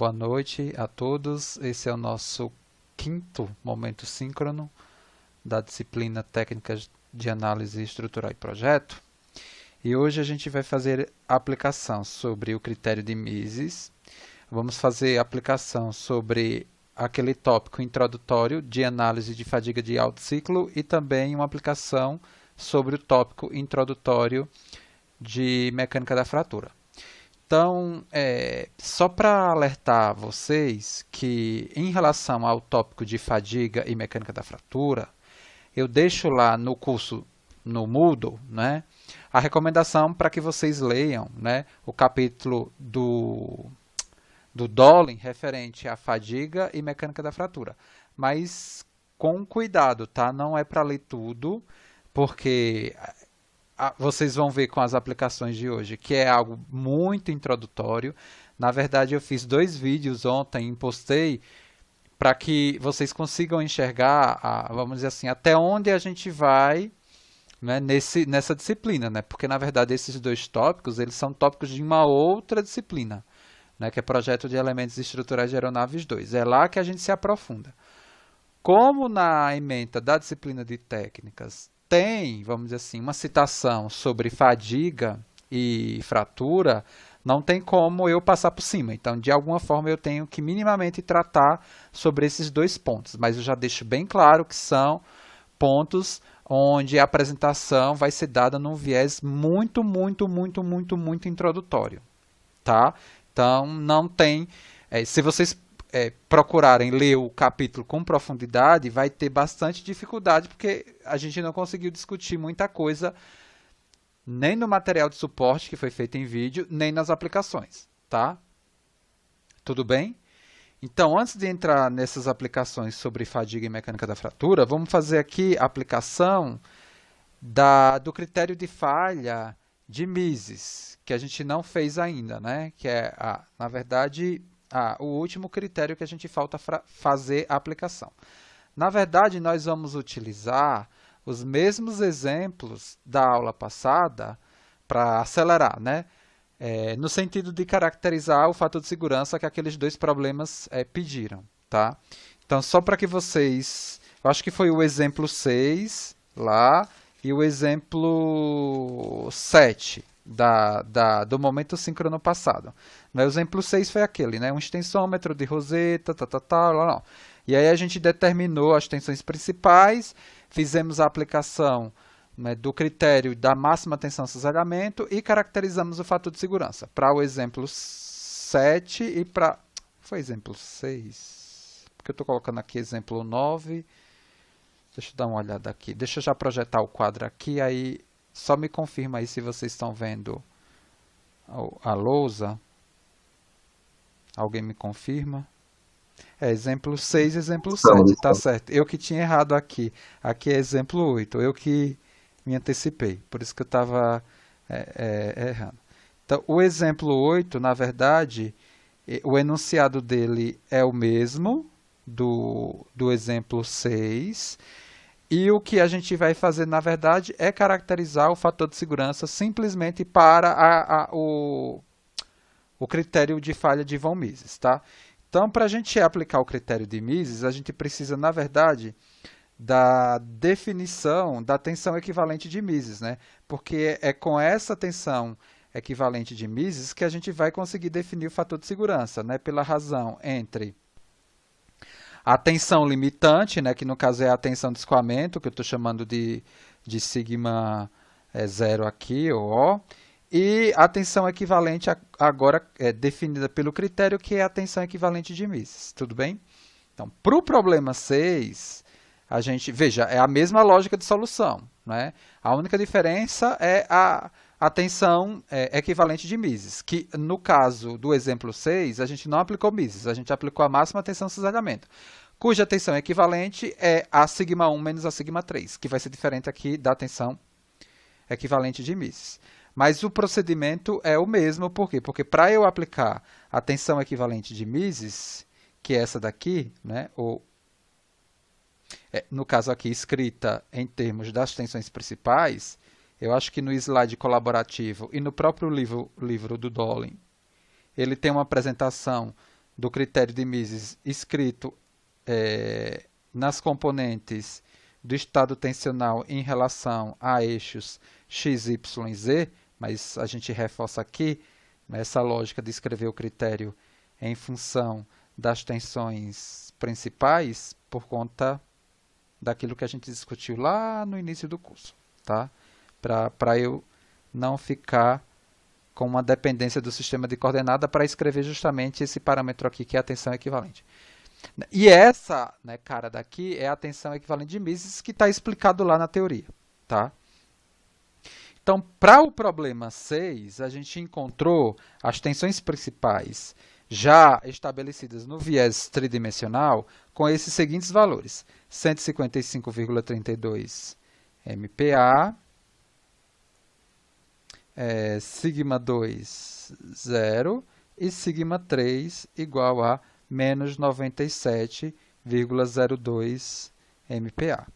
boa noite a todos. Esse é o nosso quinto momento síncrono da disciplina Técnicas de Análise Estrutural e Projeto. E hoje a gente vai fazer a aplicação sobre o critério de Mises. Vamos fazer a aplicação sobre aquele tópico introdutório de análise de fadiga de alto ciclo e também uma aplicação sobre o tópico introdutório de mecânica da fratura. Então, só para alertar vocês que em relação ao tópico de fadiga e mecânica da fratura, eu deixo lá no curso no Moodle, né, a recomendação para que vocês leiam, né, o capítulo do Dawling referente à fadiga e mecânica da fratura. Mas com cuidado, tá? Não é para ler tudo, porque vocês vão ver com as aplicações de hoje que é algo muito introdutório. Na verdade, eu fiz 2 vídeos ontem e postei para que vocês consigam enxergar, vamos dizer assim, até onde a gente vai, né, nessa disciplina, né? Porque, na verdade, esses 2 tópicos eles são tópicos de uma outra disciplina, né, que é Projeto de Elementos Estruturais de Aeronaves 2. É lá que a gente se aprofunda. Como na ementa da disciplina de técnicas tem, vamos dizer assim, uma citação sobre fadiga e fratura, não tem como eu passar por cima. Então, de alguma forma, eu tenho que minimamente tratar sobre esses 2 pontos. Mas eu já deixo bem claro que são pontos onde a apresentação vai ser dada num viés muito introdutório, tá? Então, não tem... se vocês procurarem ler o capítulo com profundidade, vai ter bastante dificuldade, porque a gente não conseguiu discutir muita coisa, nem no material de suporte que foi feito em vídeo, nem nas aplicações, tá? Tudo bem? Então, antes de entrar nessas aplicações sobre fadiga e mecânica da fratura, vamos fazer aqui a aplicação do critério de falha de Mises, que a gente não fez ainda, né? Que é, na verdade, o último critério que a gente falta fazer a aplicação. Na verdade, nós vamos utilizar os mesmos exemplos da aula passada para acelerar, né? No sentido de caracterizar o fator de segurança que aqueles 2 problemas pediram, tá? Então, só para que vocês... Eu acho que foi o exemplo 6 lá e o exemplo 7 do momento síncrono passado. O exemplo 6 foi aquele, né? Um extensômetro de roseta, tal. E aí a gente determinou as tensões principais, fizemos a aplicação, né, do critério da máxima tensão cisalhamento e caracterizamos o fator de segurança. Para o exemplo 7 e para... Foi exemplo 6? Porque eu estou colocando aqui exemplo 9. Deixa eu dar uma olhada aqui. Deixa eu já projetar o quadro aqui, aí só me confirma aí se vocês estão vendo a lousa. Alguém me confirma? Exemplo 6 e exemplo 7, tá certo. Eu que tinha errado aqui. Aqui é exemplo 8, eu que me antecipei, por isso que eu estava errando. Então, o exemplo 8, na verdade, o enunciado dele é o mesmo do exemplo 6, e o que a gente vai fazer, na verdade, é caracterizar o fator de segurança simplesmente para o critério de falha de von Mises, tá? Então, para a gente aplicar o critério de Mises, a gente precisa, na verdade, da definição da tensão equivalente de Mises, né? Porque é com essa tensão equivalente de Mises que a gente vai conseguir definir o fator de segurança, né? Pela razão entre a tensão limitante, né? Que no caso é a tensão de escoamento, que eu estou chamando de sigma 0 aqui, ou O, e a tensão equivalente agora definida pelo critério, que é a tensão equivalente de Mises. Tudo bem? Então, para o problema 6, a gente, veja, é a mesma lógica de solução, né? A única diferença é a tensão equivalente de Mises, que no caso do exemplo 6, a gente não aplicou Mises, a gente aplicou a máxima tensão de cisalhamento, cuja tensão equivalente é a sigma 1 menos a sigma 3, que vai ser diferente aqui da tensão equivalente de Mises. Mas o procedimento é o mesmo, por quê? Porque para eu aplicar a tensão equivalente de Mises, que é essa daqui, né, no caso aqui escrita em termos das tensões principais, eu acho que no slide colaborativo e no próprio livro do Dawling, ele tem uma apresentação do critério de Mises escrito nas componentes do estado tensional em relação a eixos x, y e z, mas a gente reforça aqui essa lógica de escrever o critério em função das tensões principais por conta daquilo que a gente discutiu lá no início do curso, tá? Para eu não ficar com uma dependência do sistema de coordenada para escrever justamente esse parâmetro aqui, que é a tensão equivalente. E essa, né, cara daqui, é a tensão equivalente de Mises, que está explicado lá na teoria, tá? Então, para o problema 6, a gente encontrou as tensões principais já estabelecidas no viés tridimensional com esses seguintes valores: 155,32 MPa, sigma 2, 0, e sigma 3 igual a menos 97,02 MPa.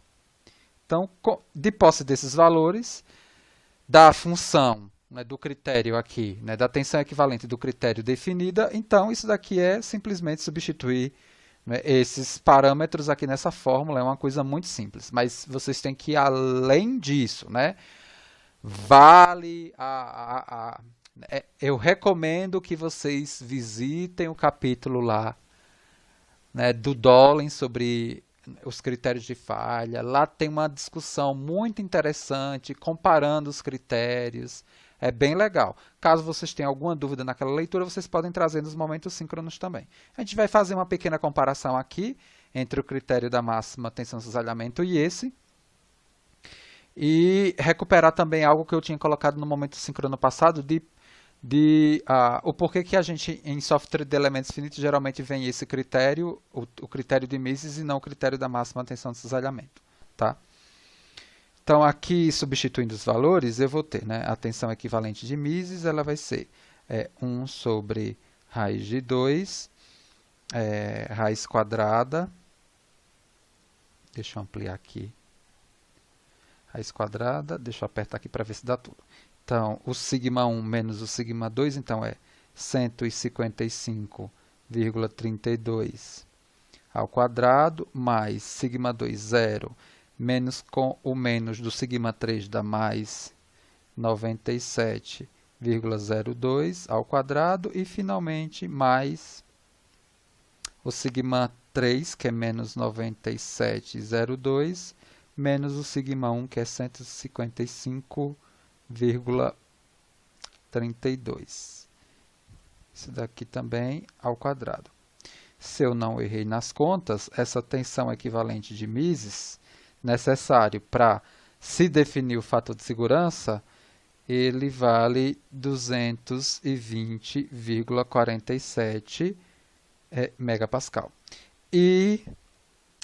Então, de posse desses valores, da função, né, do critério aqui, né, da tensão equivalente do critério definida, então isso daqui é simplesmente substituir, né, esses parâmetros aqui nessa fórmula. É uma coisa muito simples, mas vocês têm que ir além disso, né? Eu recomendo que vocês visitem o capítulo lá, né, do Dolan sobre os critérios de falha. Lá tem uma discussão muito interessante, comparando os critérios. É bem legal. Caso vocês tenham alguma dúvida naquela leitura, vocês podem trazer nos momentos síncronos também. A gente vai fazer uma pequena comparação aqui entre o critério da máxima tensão de cisalhamento e esse. E recuperar também algo que eu tinha colocado no momento síncrono passado, o porquê que a gente, em software de elementos finitos, geralmente vem esse critério, o critério de Mises, e não o critério da máxima tensão de cisalhamento. Tá? Então, aqui, substituindo os valores, eu vou ter, né, a tensão equivalente de Mises, ela vai ser 1 sobre raiz de 2, raiz quadrada, deixa eu ampliar aqui, raiz quadrada, deixa eu apertar aqui para ver se dá tudo. Então, o sigma 1 menos o sigma 2, então é 155,32 ao quadrado, mais sigma 2, 0, menos com o menos do sigma 3 dá mais 97,02 ao quadrado, e finalmente mais o sigma 3, que é menos 97,02, menos o sigma 1, que é 155,32. Isso daqui também ao quadrado. Se eu não errei nas contas, essa tensão equivalente de Mises, necessário para se definir o fator de segurança, ele vale 220,47 megapascal. E,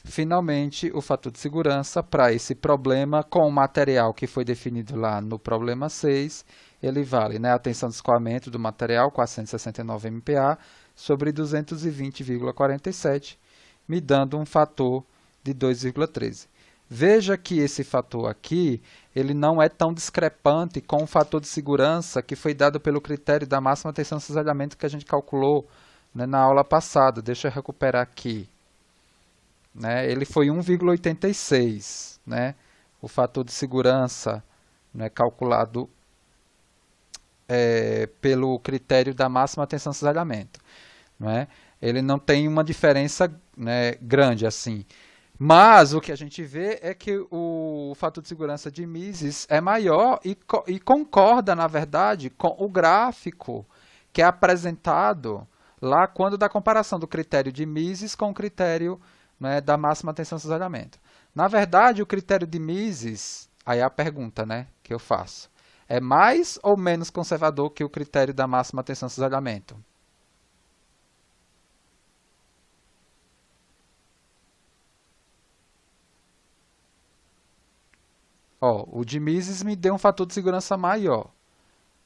finalmente, o fator de segurança para esse problema, com o material que foi definido lá no problema 6, ele vale, né, a tensão de escoamento do material, 469 MPa, sobre 220,47, me dando um fator de 2,13. Veja que esse fator aqui, ele não é tão discrepante com o fator de segurança que foi dado pelo critério da máxima tensão de cisalhamento que a gente calculou, né, na aula passada. Deixa eu recuperar aqui. Né, ele foi 1,86, né, o fator de segurança, né, calculado pelo critério da máxima tensão de cisalhamento. Né? Ele não tem uma diferença, né, grande assim. Mas o que a gente vê é que o fator de segurança de Mises é maior e concorda, na verdade, com o gráfico que é apresentado lá quando da comparação do critério de Mises com o critério, né, da máxima tensão de cisalhamento. Na verdade, o critério de Mises, aí é a pergunta, né, que eu faço, é mais ou menos conservador que o critério da máxima tensão de cisalhamento? Ó, o de Mises me deu um fator de segurança maior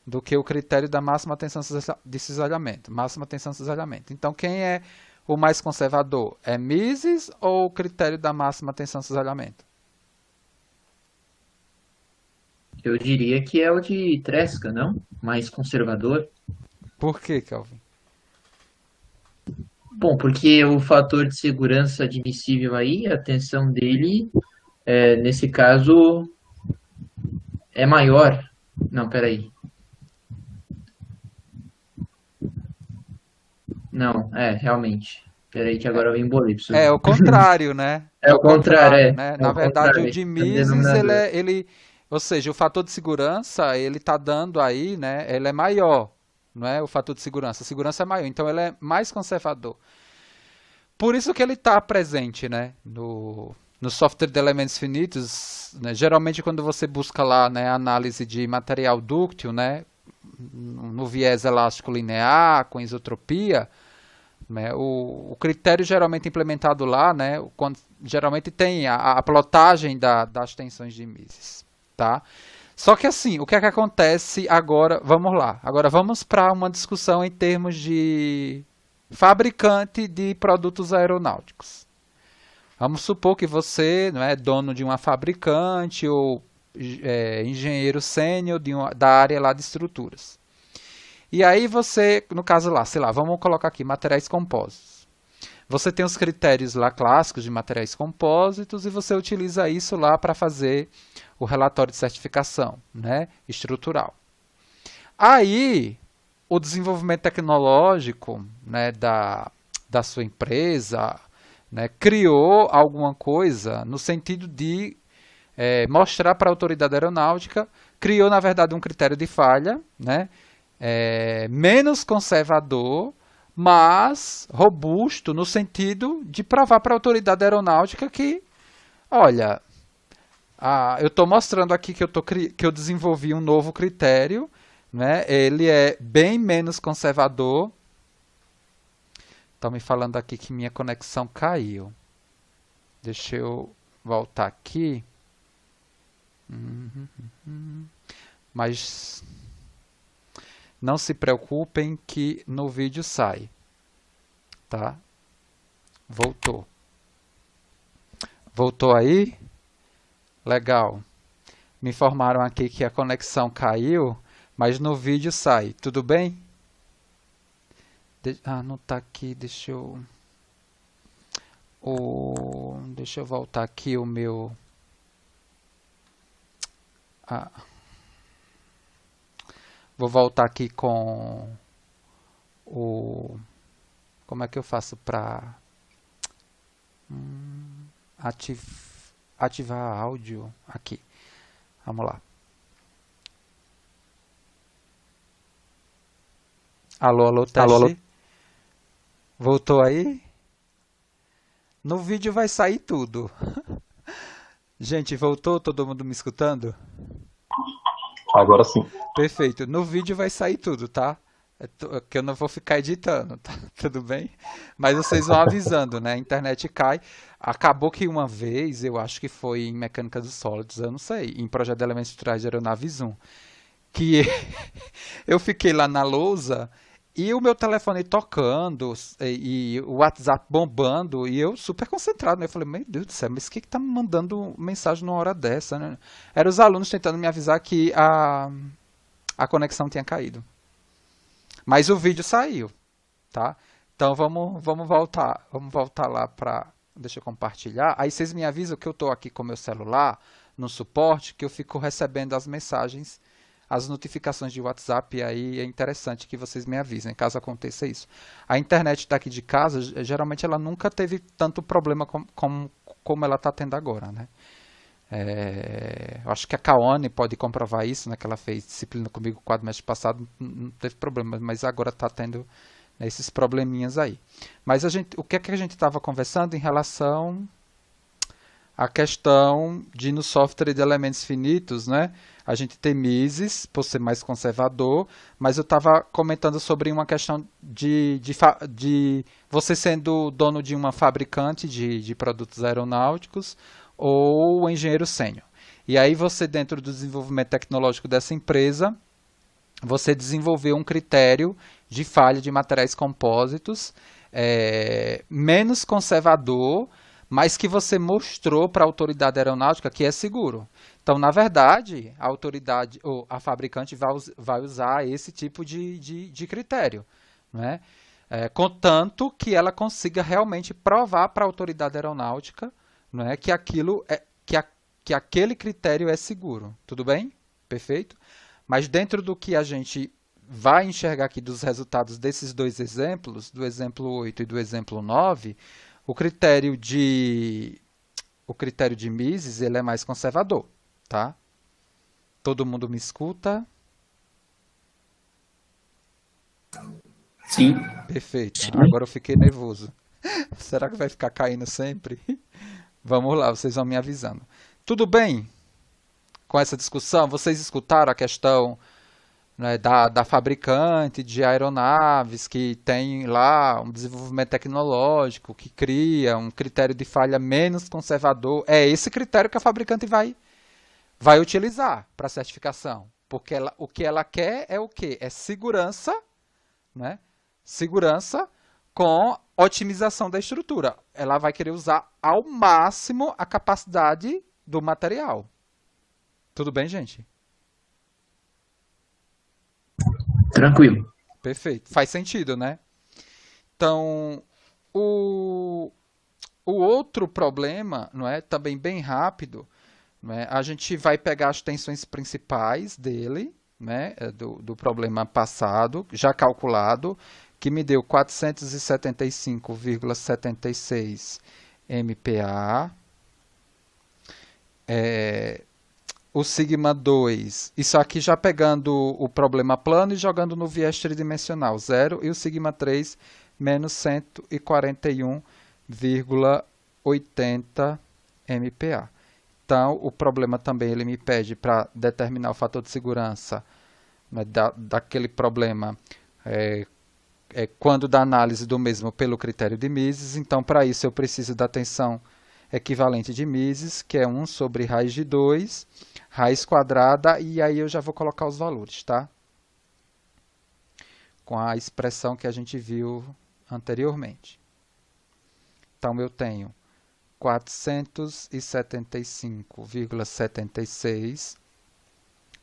do que o critério da máxima tensão de cisalhamento. Máxima tensão de cisalhamento. Então, quem é o mais conservador? É Mises ou o critério da máxima tensão de cisalhamento? Eu diria que é o de Tresca, não? Mais conservador. Por que, Kelvin? Bom, porque o fator de segurança admissível aí, a tensão dele, nesse caso, é maior. Não, peraí. Não, realmente. Peraí que agora eu embolei. É o contrário, né? É É o o contrário, contrário, né? é Na o verdade, o contrário, de é o Mises, denominador. ou seja, o fator de segurança, ele tá dando aí, né? Ele é maior, não é? O fator de segurança. A segurança é maior, então ele é mais conservador. Por isso que ele está presente, né? No software de elementos finitos, né? Geralmente quando você busca lá, né, análise de material dúctil, né, no viés elástico linear, com isotropia, né, o critério geralmente implementado lá, né, geralmente tem a plotagem das tensões de Mises, tá? Só que assim, o que é que acontece agora? Vamos lá. Agora vamos para uma discussão em termos de fabricante de produtos aeronáuticos. Vamos supor que você não é dono de uma fabricante ou engenheiro sênior da área lá de estruturas. E aí você, no caso lá, sei lá, vamos colocar aqui materiais compósitos. Você tem os critérios lá clássicos de materiais compósitos e você utiliza isso lá para fazer o relatório de certificação, né, estrutural. Aí, o desenvolvimento tecnológico, né, da sua empresa, né, criou alguma coisa no sentido de mostrar para a autoridade aeronáutica, criou, na verdade, um critério de falha, né, menos conservador, mas robusto no sentido de provar para a autoridade aeronáutica que, olha, eu estou mostrando aqui que eu desenvolvi um novo critério, né? Ele é bem menos conservador. Estão me falando aqui que minha conexão caiu. Deixa eu voltar aqui. Mas não se preocupem que no vídeo sai, tá? Voltou. Voltou aí? Legal. Me informaram aqui que a conexão caiu, mas no vídeo sai. Tudo bem? Não tá aqui. Deixa eu voltar aqui o meu. Vou voltar aqui com o. Como é que eu faço para ativar áudio aqui? Vamos lá. Alô, alô, Alô, alô. teste. Voltou aí? No vídeo vai sair tudo. Gente, voltou? Todo mundo me escutando? Agora sim. Perfeito. No vídeo vai sair tudo, tá? Que eu não vou ficar editando, tá? Tudo bem? Mas vocês vão avisando, né? A internet cai. Acabou que uma vez, eu acho que foi em Mecânica dos Sólidos, eu não sei, em Projeto de Elementos Estruturais de Aeronaves 1, que eu fiquei lá na lousa e o meu telefone tocando e o WhatsApp bombando e eu super concentrado, né? Eu falei, meu Deus do céu, mas o que que tá me mandando mensagem numa hora dessa, né? Eram os alunos tentando me avisar que a conexão tinha caído. Mas o vídeo saiu, tá? Então vamos voltar lá para, deixa eu compartilhar. Aí vocês me avisam que eu estou aqui com meu celular no suporte, que eu fico recebendo as mensagens, as notificações de WhatsApp, e aí é interessante que vocês me avisem, caso aconteça isso. A internet daqui de casa, geralmente ela nunca teve tanto problema como ela está tendo agora, né? Eu acho que a Kaone pode comprovar isso, né, que ela fez disciplina comigo o quadrimestre passado, não teve problema, mas agora está tendo, né, esses probleminhas aí. Mas o que é que a gente estava conversando em relação à questão de no software de elementos finitos, né? A gente tem Mises, por ser mais conservador, mas eu estava comentando sobre uma questão de você sendo dono de uma fabricante de produtos aeronáuticos, ou engenheiro sênior. E aí você, dentro do desenvolvimento tecnológico dessa empresa, você desenvolveu um critério de falha de materiais compósitos menos conservador, mas que você mostrou para a autoridade aeronáutica que é seguro. Então, na verdade, a autoridade ou a fabricante vai usar esse tipo de critério, né? contanto que ela consiga realmente provar para a autoridade aeronáutica, não é, que que aquele critério é seguro. Tudo bem? Perfeito? Mas dentro do que a gente vai enxergar aqui dos resultados desses dois exemplos, do exemplo 8 e do exemplo 9, o critério de Mises ele é mais conservador, tá? Todo mundo me escuta? Sim. Perfeito. Agora eu fiquei nervoso. Será que vai ficar caindo sempre? Vamos lá, vocês vão me avisando. Tudo bem com essa discussão? Vocês escutaram a questão, né, da fabricante de aeronaves que tem lá um desenvolvimento tecnológico, que cria um critério de falha menos conservador? É esse critério que a fabricante vai utilizar para a certificação. Porque o que ela quer é o quê? É segurança, né? Segurança com otimização da estrutura. Ela vai querer usar ao máximo a capacidade do material. Tudo bem, gente? Tranquilo. Perfeito. Faz sentido, né? Então, o, o outro problema, não é, também bem rápido, não é, a gente vai pegar as tensões principais dele, né, do problema passado, já calculado, que me deu 475,76 MPa. O sigma 2, isso aqui já pegando o problema plano e jogando no viés tridimensional, 0, e o sigma 3, menos 141,80 MPa. Então, o problema também ele me pede para determinar o fator de segurança, né, daquele problema quando da análise do mesmo pelo critério de Mises. Então, para isso, eu preciso da tensão equivalente de Mises, que é 1 sobre raiz de 2, raiz quadrada, e aí eu já vou colocar os valores, tá? Com a expressão que a gente viu anteriormente. Então, eu tenho 475,76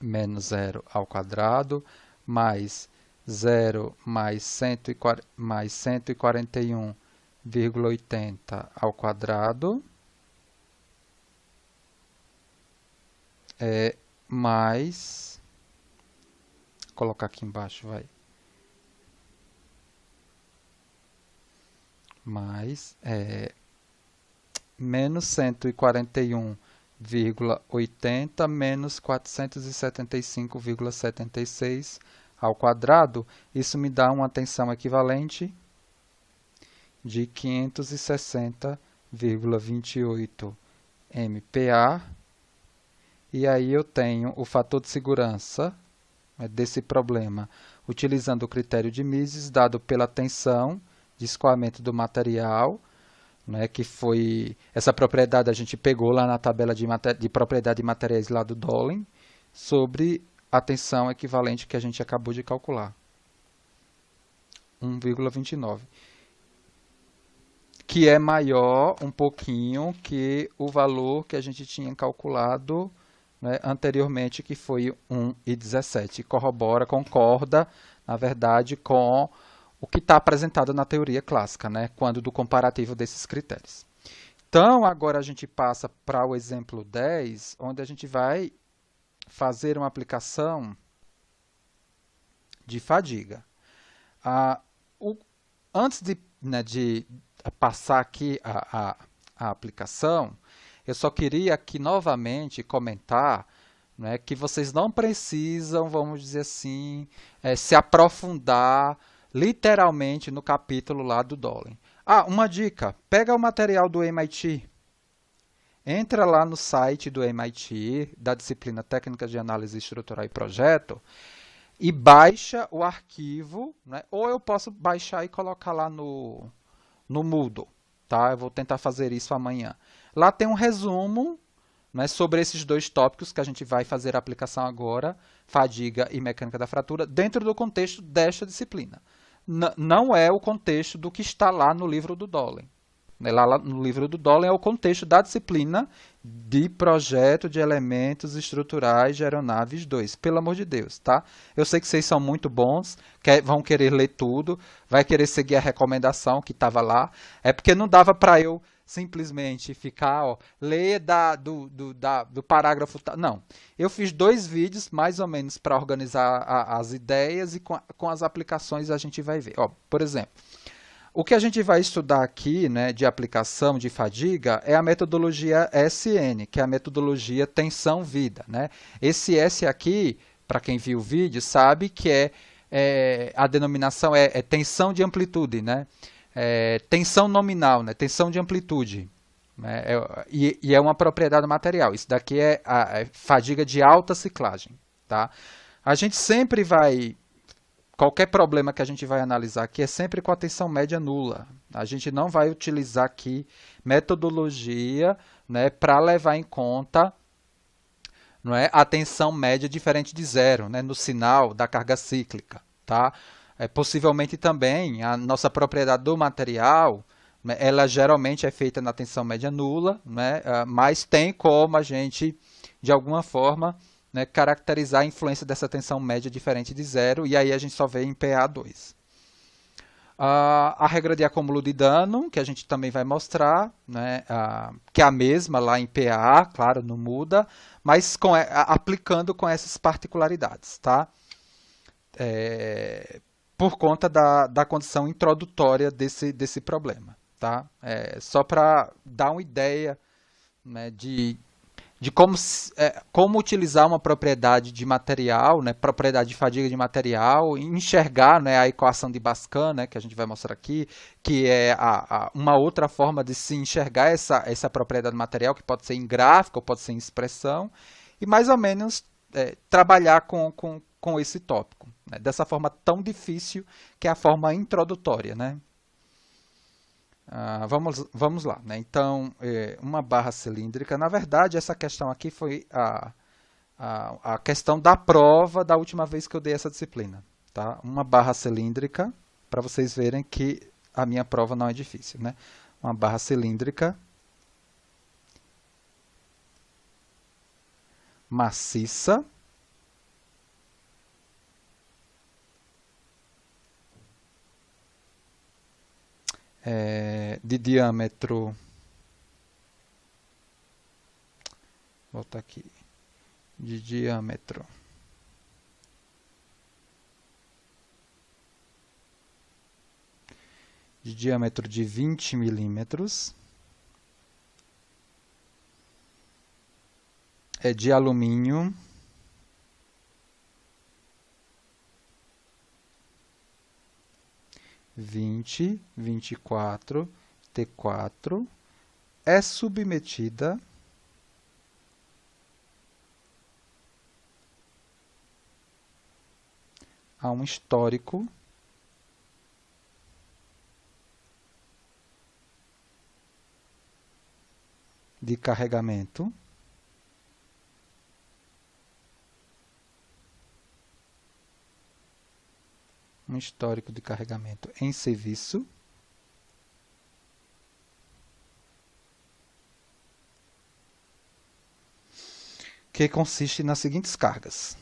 menos 0 ao quadrado, mais 0 mais 141,80 ao quadrado, mais, vou colocar aqui embaixo, vai, mais, menos 141,80 menos 475,76 ao quadrado, isso me dá uma tensão equivalente de 560,28 MPa, e aí eu tenho o fator de segurança, né, desse problema, utilizando o critério de Mises, dado pela tensão de escoamento do material, né, que foi essa propriedade a gente pegou lá na tabela de propriedade de materiais lá do Dawling, sobre a tensão equivalente que a gente acabou de calcular, 1,29, que é maior um pouquinho que o valor que a gente tinha calculado, né, anteriormente, que foi 1,17. Concorda, na verdade, com o que está apresentado na teoria clássica, né, quando do comparativo desses critérios. Então, agora a gente passa para o exemplo 10, onde a gente vai fazer uma aplicação de fadiga. Antes de passar aqui a aplicação, eu só queria aqui novamente comentar, né, que vocês não precisam, vamos dizer assim, se aprofundar literalmente no capítulo lá do Dawling. Uma dica, pega o material do MIT, entra lá no site do MIT, da disciplina Técnicas de Análise Estrutural e Projeto, e baixa o arquivo, né? Ou eu posso baixar e colocar lá no Moodle, tá? Eu vou tentar fazer isso amanhã. Lá tem um resumo, né, sobre esses dois tópicos que a gente vai fazer a aplicação agora, fadiga e mecânica da fratura, dentro do contexto desta disciplina. Não é o contexto do que está lá no livro do Dawling. né? Lá no livro do Dolan é o contexto da disciplina de projeto de elementos estruturais de aeronaves 2. Pelo amor de Deus, tá? Eu sei que vocês são muito bons, vão querer ler tudo, vai querer seguir a recomendação que estava lá. É porque não dava para eu simplesmente ficar, ó, ler do parágrafo. Não, eu fiz 2 vídeos mais ou menos para organizar as ideias e com as aplicações a gente vai ver. Ó, por exemplo, o que a gente vai estudar aqui, né, de aplicação de fadiga é a metodologia SN, que é a metodologia tensão-vida, né? Esse S aqui, para quem viu o vídeo, sabe que a denominação é tensão de amplitude, né? Tensão nominal, né? Tensão de amplitude. Né? E é uma propriedade do material. Isso daqui é a fadiga de alta ciclagem. Tá? A gente sempre vai... Qualquer problema que a gente vai analisar aqui é sempre com a tensão média nula. A gente não vai utilizar aqui metodologia, né, para levar em conta, não é, a tensão média diferente de zero, né, no sinal da carga cíclica. Tá? Possivelmente também a nossa propriedade do material, né, ela geralmente é feita na tensão média nula, né, mas tem como a gente, de alguma forma, né, caracterizar a influência dessa tensão média diferente de zero, e aí a gente só vê em PA2. A regra de acúmulo de dano, que a gente também vai mostrar, né, que é a mesma lá em PA, claro, não muda, mas aplicando com essas particularidades, tá? Por conta da condição introdutória desse problema. Tá? Só para dar uma ideia, né, de como utilizar uma propriedade de material, né, propriedade de fadiga de material, e enxergar, né, a equação de Baskin, né, que a gente vai mostrar aqui, que é uma outra forma de se enxergar essa propriedade do material, que pode ser em gráfico, ou pode ser em expressão, e mais ou menos trabalhar com esse tópico, né, dessa forma tão difícil que é a forma introdutória, né? Vamos lá, né? Então, uma barra cilíndrica, na verdade, essa questão aqui foi a questão da prova da última vez que eu dei essa disciplina, tá? Uma barra cilíndrica, para vocês verem que a minha prova não é difícil, né? Uma barra cilíndrica maciça, de diâmetro, voltar aqui, de diâmetro de 20 milímetros, de alumínio, vinte e quatro T4, é submetida a um histórico de carregamento em serviço que consiste nas seguintes cargas.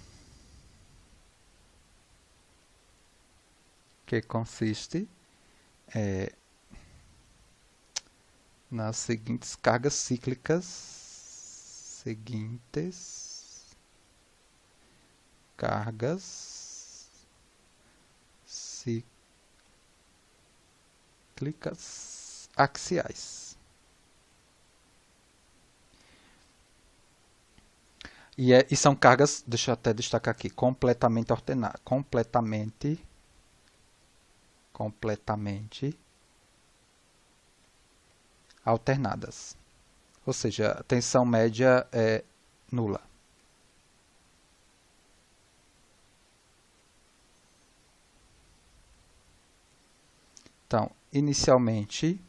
Nas seguintes cargas cíclicas, axiais. E são cargas, deixa eu até destacar aqui, completamente ordenadas, completamente alternadas. Ou seja, a tensão média é nula. Então, inicialmente,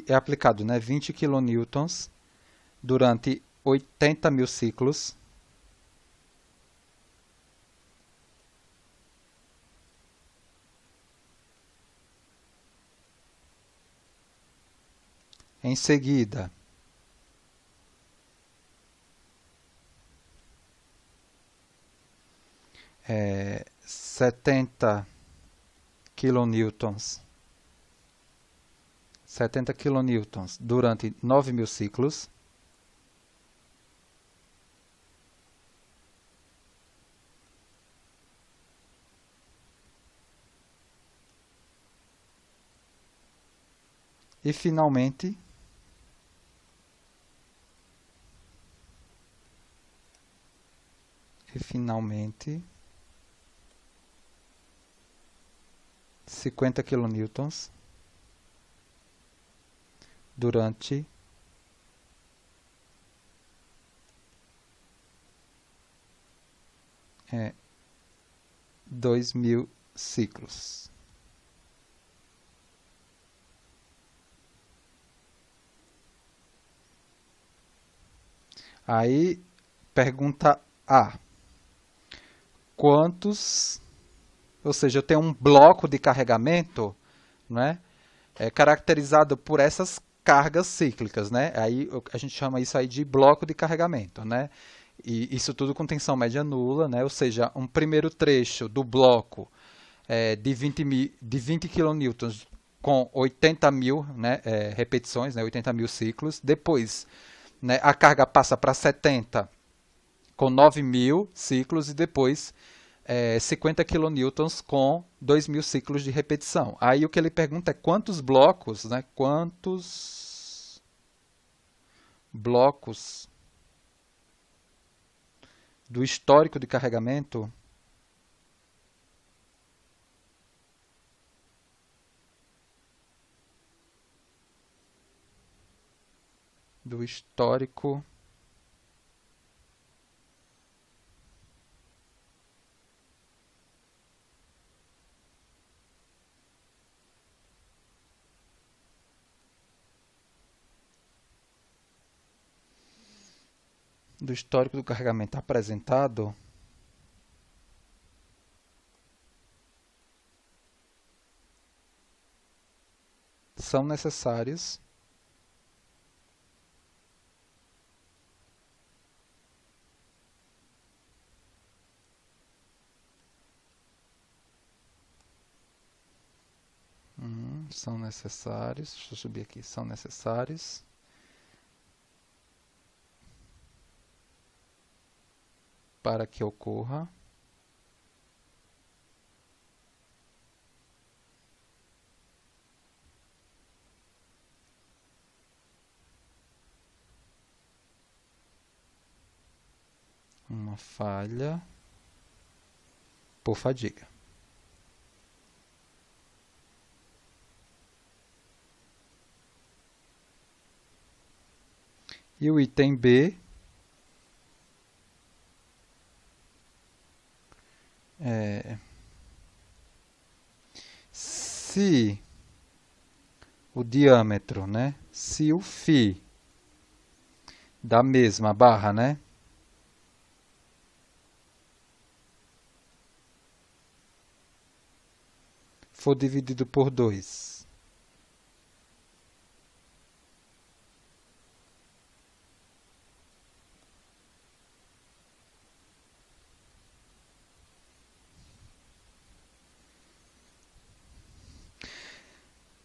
é aplicado, né, 20 kN durante 80 mil ciclos, Em seguida, é, 70 kilonewtons, 70 kilonewtons durante 9.000 ciclos. E finalmente, e finalmente 50 kilonewtons durante 2.000 ciclos. Aí, pergunta A. Quantos, ou seja, eu tenho um bloco de carregamento, né, caracterizado por essas cargas cíclicas, né? Aí a gente chama isso aí de bloco de carregamento, né? E isso tudo com tensão média nula, né? Ou seja, um primeiro trecho do bloco de 20 kilonewtons com 80.000, né, repetições, né, 80.000 ciclos. Depois, né, a carga passa para 70 com 9.000 ciclos e depois 50 kilonewtons com 2.000 ciclos de repetição. Aí o que ele pergunta é quantos blocos, né, quantos blocos do histórico de carregamento do histórico do carregamento apresentado são necessários deixa eu subir aqui, são necessários para que ocorra uma falha por fadiga. E o item B se o diâmetro, né, se o φ da mesma barra, né, for dividido por 2,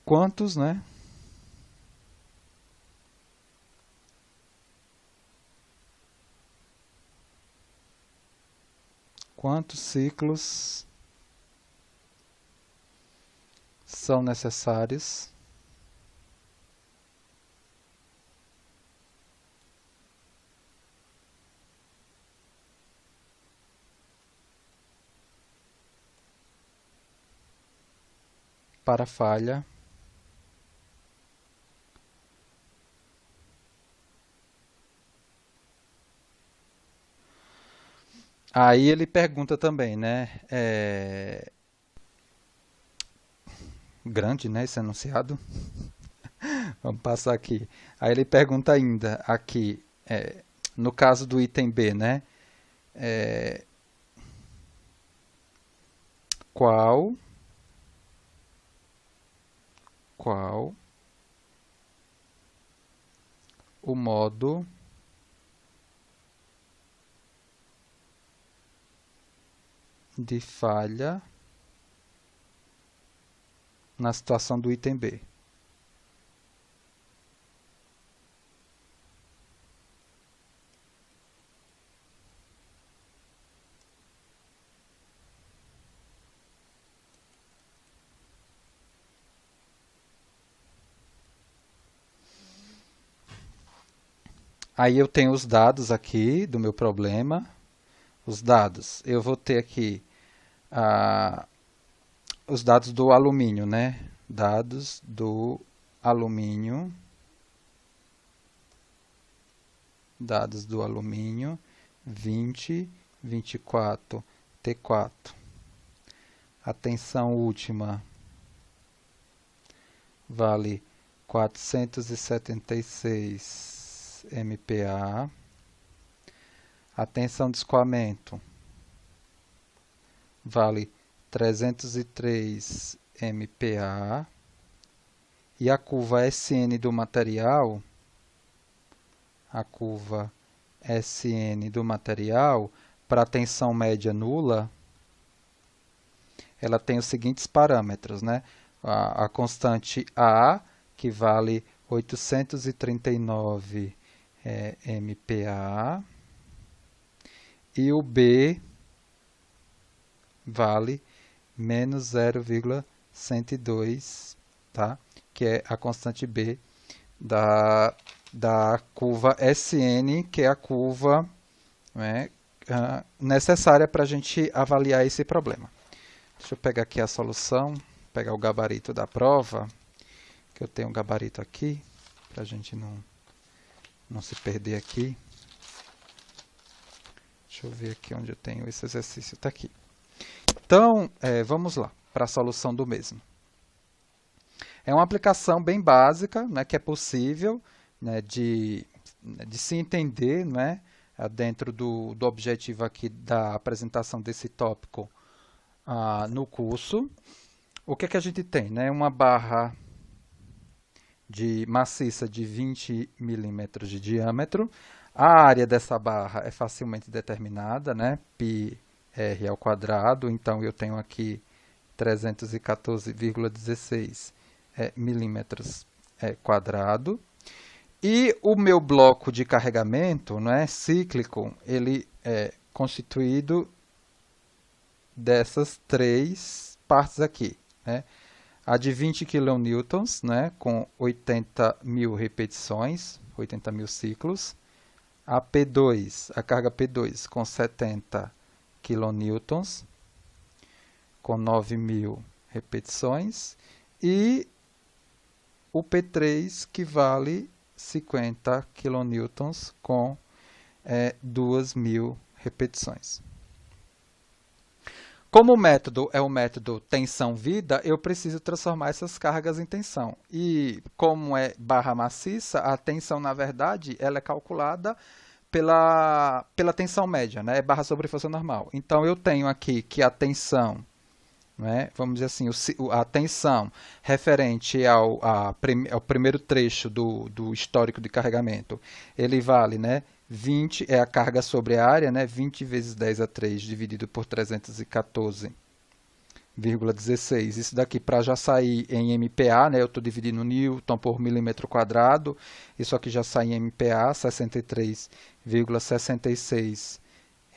quantos, né, quantos ciclos são necessários para a falha Aí ele pergunta também, né? Grande, né? Esse enunciado. Vamos passar aqui. Aí ele pergunta ainda aqui, no caso do item B, né? Qual o modo de falha na situação do item B. Aí eu tenho os dados aqui do meu problema. Os dados, eu vou ter aqui os dados do alumínio, né? Dados do alumínio. Dados do alumínio 20, 24, T4. A tensão última vale 476 MPa. A tensão de escoamento vale 303 MPa. E a curva SN do material, para a tensão média nula, ela tem os seguintes parâmetros, né? A constante A, que vale 839 MPa, e o B vale menos 0,102, tá? Que é a constante B da curva SN, que é a curva, né, necessária para a gente avaliar esse problema. Deixa eu pegar aqui a solução, pegar o gabarito da prova, que eu tenho um gabarito aqui, para a gente não se perder aqui. Deixa eu ver aqui onde eu tenho esse exercício, está aqui. Então, vamos lá, para a solução do mesmo. É uma aplicação bem básica, né, que é possível, né, de se entender, né, dentro do objetivo aqui da apresentação desse tópico no curso. O que a gente tem? Né? Uma barra maciça de 20 milímetros de diâmetro. A área dessa barra é facilmente determinada, né? πr ao quadrado, então eu tenho aqui 314,16 milímetros quadrado. E o meu bloco de carregamento, né, cíclico, ele é constituído dessas três partes aqui, né? A de 20 kN, né, com 80 mil repetições, 80 mil ciclos. A P2, a carga P2, com 70 kN, com 9 mil repetições. E o P3, que vale 50 kN, com 2.000 repetições. Como o método é o método tensão-vida, eu preciso transformar essas cargas em tensão. E como é barra maciça, a tensão, na verdade, ela é calculada pela tensão média, né? É barra sobre força normal. Então, eu tenho aqui que a tensão, né, vamos dizer assim, a tensão referente ao primeiro trecho do histórico de carregamento, ele vale, né, 20 é a carga sobre a área, né, 20 vezes 10 a 3 dividido por 314,16. Isso daqui para já sair em MPa, né, eu estou dividindo Newton por milímetro quadrado, isso aqui já sai em MPa, 63,66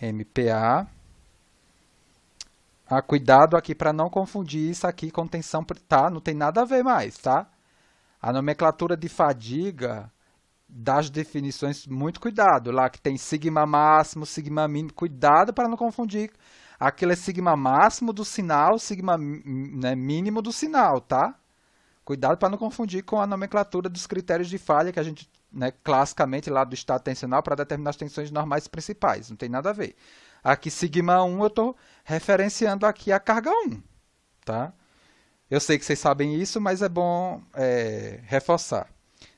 MPa. Cuidado aqui para não confundir isso aqui com tensão, tá? Não tem nada a ver mais, tá? A nomenclatura de fadiga das definições, muito cuidado, lá que tem sigma máximo, sigma mínimo, cuidado para não confundir. Aquilo é sigma máximo do sinal, sigma, né, mínimo do sinal, tá? Cuidado para não confundir com a nomenclatura dos critérios de falha que a gente, né, classicamente lá do estado tensional para determinar as tensões normais principais, não tem nada a ver. Aqui, sigma 1, eu estou referenciando aqui a carga 1, tá? Eu sei que vocês sabem isso, mas é bom reforçar.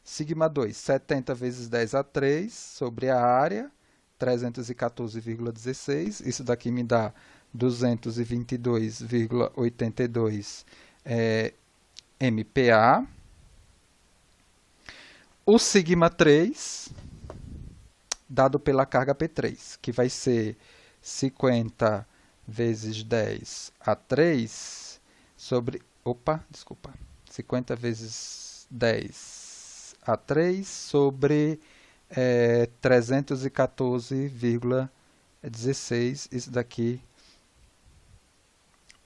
Sigma 2, 70 vezes 10 a 3 sobre a área, 314,16. Isso daqui me dá 222,82 MPa. o sigma 3, dado pela carga P3, que vai ser 50 vezes 10 a 3 sobre... Opa, desculpa. 50 vezes 10 a 3 sobre 314,16. Isso daqui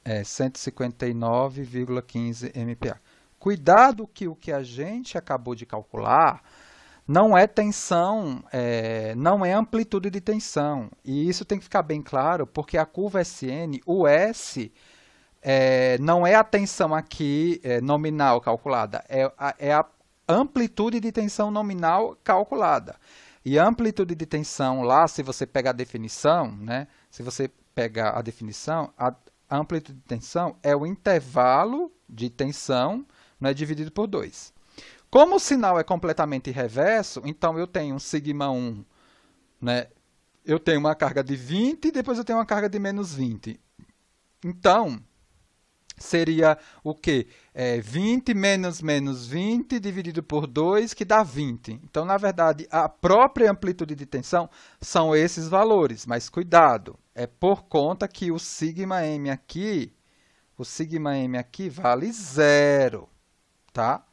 é 159,15 MPa. Cuidado que o que a gente acabou de calcular não é tensão, não é amplitude de tensão. E isso tem que ficar bem claro, porque a curva SN, o S, não é a tensão aqui nominal calculada, é a amplitude de tensão nominal calculada. E a amplitude de tensão lá, se você pegar a definição, né, se você pegar a definição, a amplitude de tensão é o intervalo de tensão, né, dividido por 2. Como o sinal é completamente reverso, então eu tenho um sigma 1, né? Eu tenho uma carga de 20 e depois eu tenho uma carga de menos 20. Então, seria o quê? 20 menos 20 dividido por 2, que dá 20. Então, na verdade, a própria amplitude de tensão são esses valores. Mas cuidado, é por conta que o sigma m aqui vale 0, tá?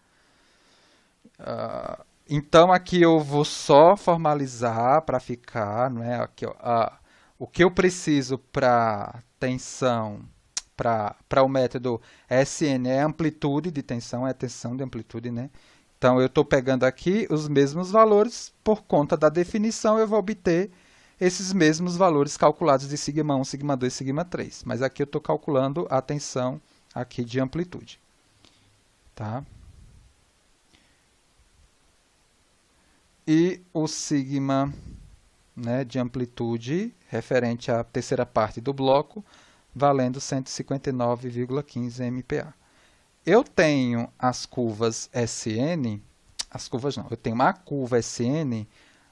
Então, aqui eu vou só formalizar para ficar, não é? Aqui, ó, o que eu preciso para tensão, para o método SN é amplitude de tensão, é tensão de amplitude, né? Então, eu estou pegando aqui os mesmos valores, por conta da definição, eu vou obter esses mesmos valores calculados de sigma 1, sigma 2, sigma 3. Mas aqui eu estou calculando a tensão aqui de amplitude, tá? E o sigma, né, de amplitude, referente à terceira parte do bloco, valendo 159,15 MPa. Eu tenho as curvas SN, eu tenho uma curva SN,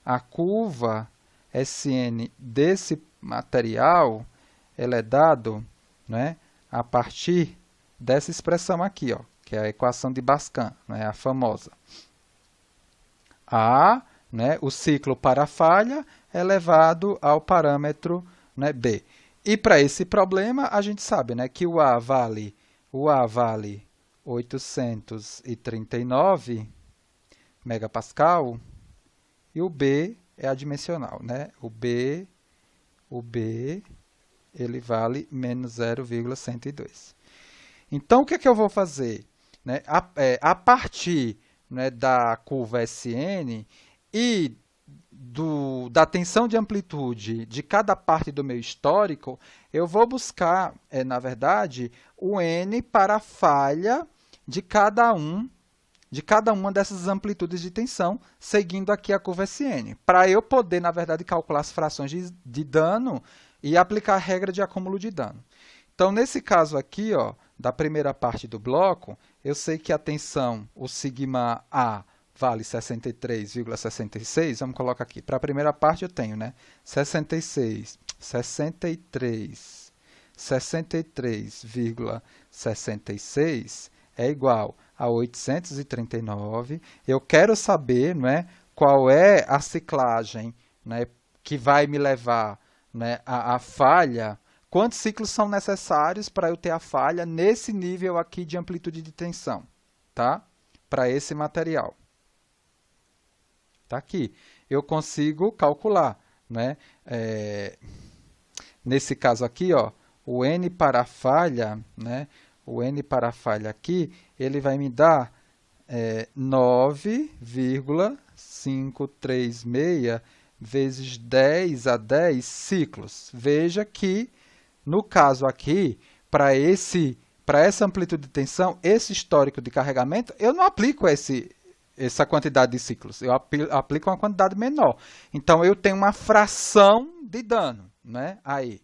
a curva SN desse material, ela é dado, né, a partir dessa expressão aqui, ó, que é a equação de Basquin, né, a famosa. A, né, o ciclo para a falha elevado ao parâmetro, né, B. E para esse problema, a gente sabe, né, que o A vale 839 megapascal e o B é adimensional, né? O B ele vale menos 0,102. Então, o que é que eu vou fazer? Né? A partir, né, da curva SN e da tensão de amplitude de cada parte do meu histórico, eu vou buscar, na verdade, o N para a falha de cada uma dessas amplitudes de tensão, seguindo aqui a curva SN, para eu poder, na verdade, calcular as frações de dano e aplicar a regra de acúmulo de dano. Então, nesse caso aqui, ó, da primeira parte do bloco, eu sei que a tensão, o sigma A, vale 63,66. Vamos colocar aqui. Para a primeira parte eu tenho, né, 63,66 é igual a 839. Eu quero saber, né, qual é a ciclagem, né, que vai me levar, né, a falha. Quantos ciclos são necessários para eu ter a falha nesse nível aqui de amplitude de tensão, tá? Para esse material. Tá aqui. Eu consigo calcular, né? Nesse caso aqui, ó, o N para a falha, né? O N para a falha aqui, ele vai me dar 9,536 vezes 10 a 10 ciclos. Veja que, no caso aqui, para essa amplitude de tensão, esse histórico de carregamento, eu não aplico essa quantidade de ciclos, eu aplico uma quantidade menor. Então, eu tenho uma fração de dano, né, aí.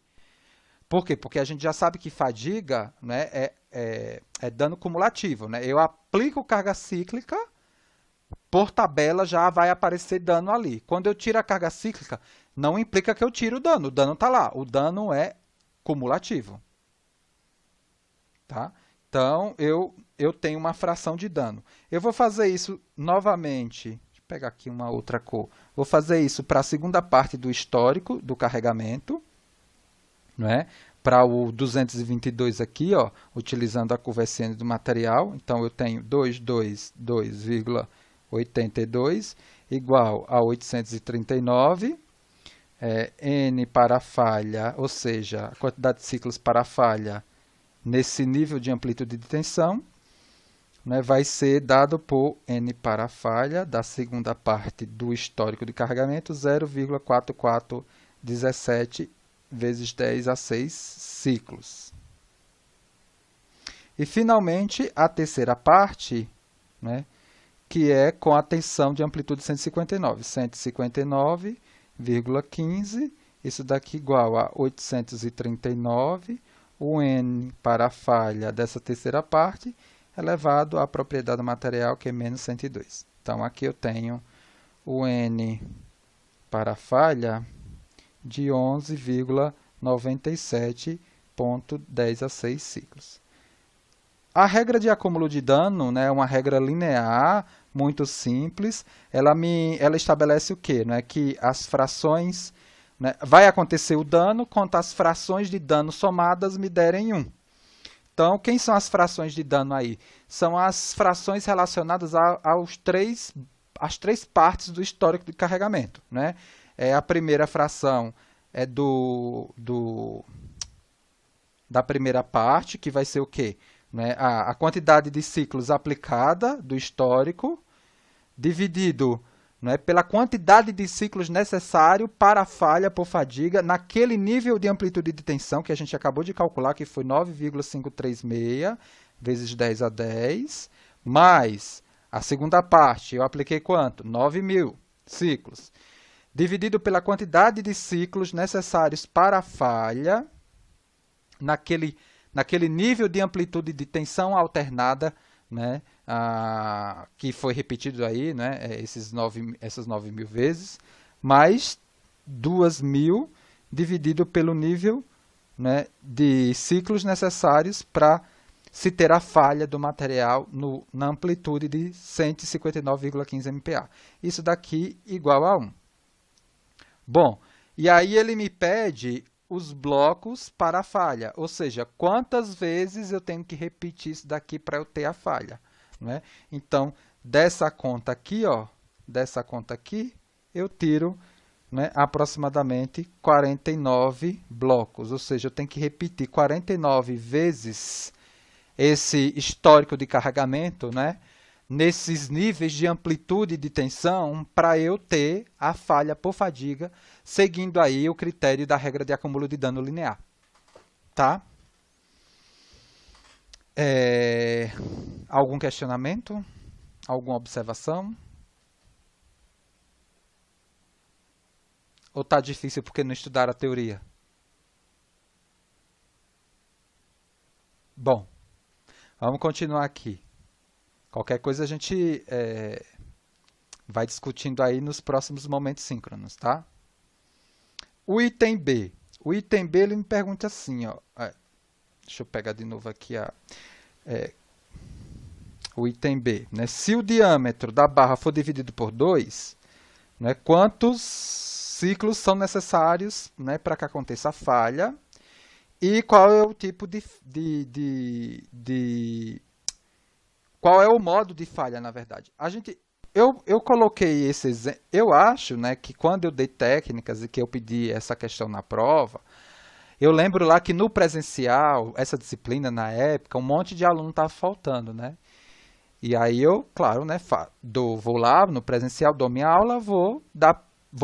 Por quê? Porque a gente já sabe que fadiga, né, é dano cumulativo, né? Eu aplico carga cíclica, por tabela já vai aparecer dano ali. Quando eu tiro a carga cíclica, não implica que eu tiro o dano está lá. O dano é cumulativo. Tá? Então, eu tenho uma fração de dano. Eu vou fazer isso novamente eu pegar aqui uma outra cor. Vou fazer isso para a segunda parte do histórico do carregamento, não é? Para o 222 aqui, ó, utilizando a curva SN do material. Então, eu tenho 222,82 igual a 839. N para a falha, ou seja, a quantidade de ciclos para a falha nesse nível de amplitude de tensão, né, vai ser dado por N para a falha da segunda parte do histórico de carregamento, 0,4417 vezes 10 a 6 ciclos. E, finalmente, a terceira parte, né, que é com a tensão de amplitude 159. 159,15, isso daqui igual a 839, o N para a falha dessa terceira parte, elevado à propriedade do material, que é menos 102. Então, aqui eu tenho o N para a falha de 11,97.10 a 6 ciclos. A regra de acúmulo de dano, né, é uma regra linear, muito simples. Ela estabelece o quê? Né? Que as frações, né, vai acontecer o dano quando as frações de dano somadas me derem 1. Então, quem são as frações de dano aí? São as frações relacionadas às três partes do histórico de carregamento. Né? A primeira fração é da primeira parte, que vai ser o quê? Né? A quantidade de ciclos aplicada do histórico, dividido, né, pela quantidade de ciclos necessário para a falha por fadiga naquele nível de amplitude de tensão que a gente acabou de calcular, que foi 9,536 vezes 10 a 10, mais a segunda parte, eu apliquei quanto? 9.000 ciclos, dividido pela quantidade de ciclos necessários para a falha naquele nível de amplitude de tensão alternada, né, que foi repetido aí, né, essas 9.000 vezes, mais 2.000 dividido pelo nível, né, de ciclos necessários para se ter a falha do material na amplitude de 159,15 MPa. Isso daqui igual a 1. Bom, e aí ele me pede os blocos para a falha, ou seja, quantas vezes eu tenho que repetir isso daqui para eu ter a falha, né? Então, dessa conta aqui, ó, eu tiro, né, aproximadamente 49 blocos, ou seja, eu tenho que repetir 49 vezes esse histórico de carregamento, né, nesses níveis de amplitude de tensão para eu ter a falha por fadiga, seguindo aí o critério da regra de acúmulo de dano linear. Tá? Algum questionamento? Alguma observação? Ou está difícil porque não estudaram a teoria? Bom, vamos continuar aqui. Qualquer coisa a gente vai discutindo aí nos próximos momentos síncronos, tá? O item B. O item B, ele me pergunta assim, ó. Deixa eu pegar de novo aqui o item B. Né? Se o diâmetro da barra for dividido por 2, né, quantos ciclos são necessários, né, para que aconteça a falha? E qual é o tipo qual é o modo de falha, na verdade? Eu coloquei esse exemplo. Eu acho, né, que quando eu dei técnicas e que eu pedi essa questão na prova, eu lembro lá que no presencial, essa disciplina na época, um monte de aluno estava faltando, né? E aí eu, claro, né, vou lá no presencial, dou minha aula, vou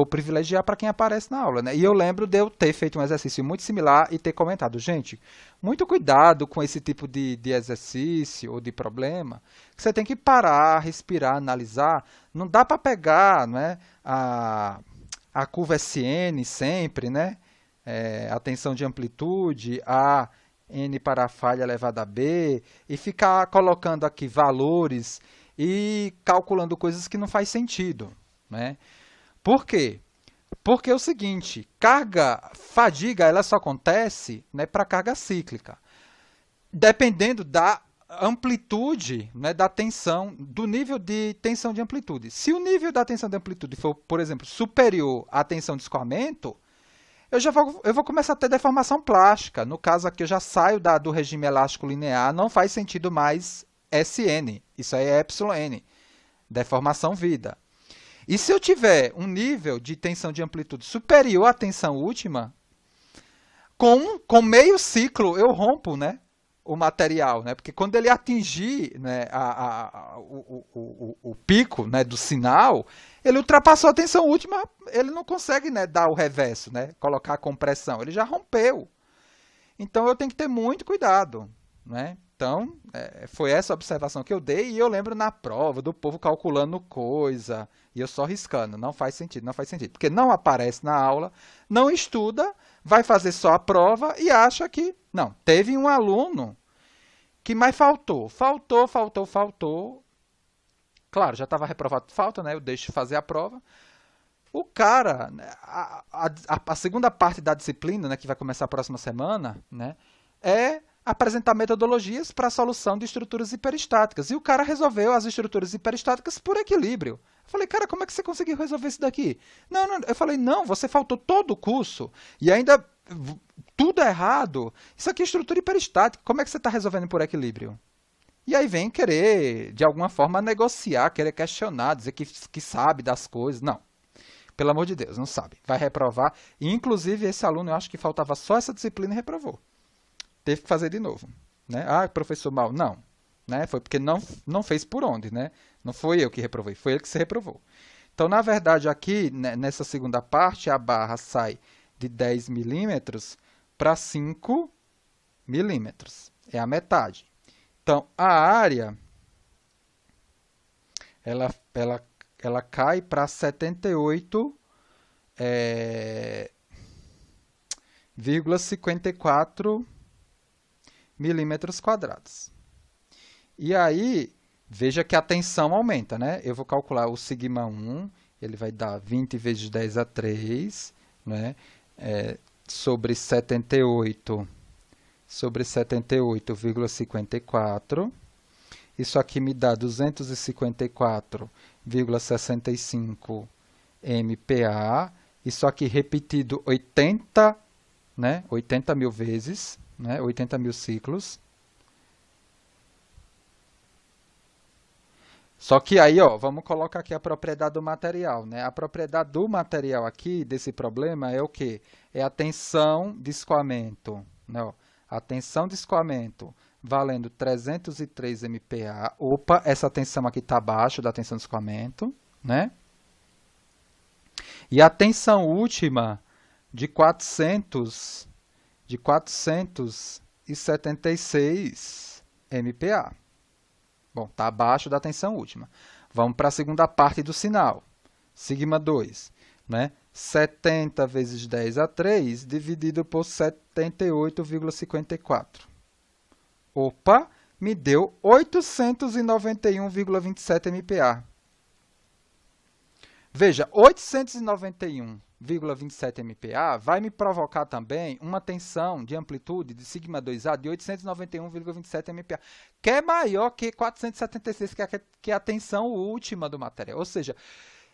privilegiar para quem aparece na aula, né? E eu lembro de eu ter feito um exercício muito similar e ter comentado, gente, muito cuidado com esse tipo de exercício ou de problema, que você tem que parar, respirar, analisar. Não dá para pegar, né, a curva SN sempre, né? A tensão de amplitude, a N para a falha elevada a B, e ficar colocando aqui valores e calculando coisas que não faz sentido, né? Por quê? Porque é o seguinte, fadiga, ela só acontece, né, para carga cíclica. Dependendo amplitude, né, da tensão, do nível de tensão de amplitude. Se o nível da tensão de amplitude for, por exemplo, superior à tensão de escoamento, eu vou começar a ter deformação plástica. No caso aqui, eu já saio do regime elástico linear, não faz sentido mais SN. Isso aí é εN, deformação vida. E se eu tiver um nível de tensão de amplitude superior à tensão última, com meio ciclo eu rompo, né, o material, né? Porque quando ele atingir, né, o pico, né, do sinal, ele ultrapassou a tensão última, ele não consegue, né, dar o reverso, né, colocar a compressão, ele já rompeu. Então eu tenho que ter muito cuidado, né? Então, foi essa observação que eu dei, e eu lembro na prova do povo calculando coisa, e eu só riscando, não faz sentido, não faz sentido, porque não aparece na aula, não estuda, vai fazer só a prova e acha que... Não, teve um aluno que mais faltou. Claro, já estava reprovado por falta, né? Eu deixo fazer a prova. O cara, a segunda parte da disciplina, né, que vai começar a próxima semana, né, é apresentar metodologias para a solução de estruturas hiperestáticas. E o cara resolveu as estruturas hiperestáticas por equilíbrio. Eu falei, cara, como é que você conseguiu resolver isso daqui? Não, eu falei, não, você faltou todo o curso e ainda tudo errado. Isso aqui é estrutura hiperestática. Como é que você está resolvendo por equilíbrio? E aí vem querer, de alguma forma, negociar, querer questionar, dizer que sabe das coisas. Não. Pelo amor de Deus, não sabe. Vai reprovar. E, inclusive, esse aluno, eu acho que faltava só essa disciplina e reprovou. Teve que fazer de novo. Né? Ah, professor mal. Não. Né? Foi porque não fez por onde. Né? Não foi eu que reprovei, foi ele que se reprovou. Então, na verdade, aqui, nessa segunda parte, a barra sai de 10 milímetros para 5 milímetros. É a metade. Então, a área, ela cai para 78,54 milímetros quadrados. E aí, veja que a tensão aumenta, né? Eu vou calcular o sigma 1, ele vai dar 20 vezes 10 a 3, né? Sobre 78,54. Isso aqui me dá 254,65 MPa. Isso aqui repetido 80, né? 80 mil vezes, né? 80 mil ciclos. Só que aí, ó, vamos colocar aqui a propriedade do material, né? A propriedade do material aqui, desse problema, é o quê? É a tensão de escoamento, né? Ó, a tensão de escoamento valendo 303 MPa. Opa, essa tensão aqui está abaixo da tensão de escoamento, né? E a tensão última de 476 MPa. Bom, está abaixo da tensão última. Vamos para a segunda parte do sinal. Sigma 2, né? 70 vezes 10 a 3 dividido por 78,54. Opa, me deu 891,27 MPa. Veja, 891,27 MPa vai me provocar também uma tensão de amplitude de sigma 2A de 891,27 MPa, que é maior que 476, que é a tensão última do material. Ou seja,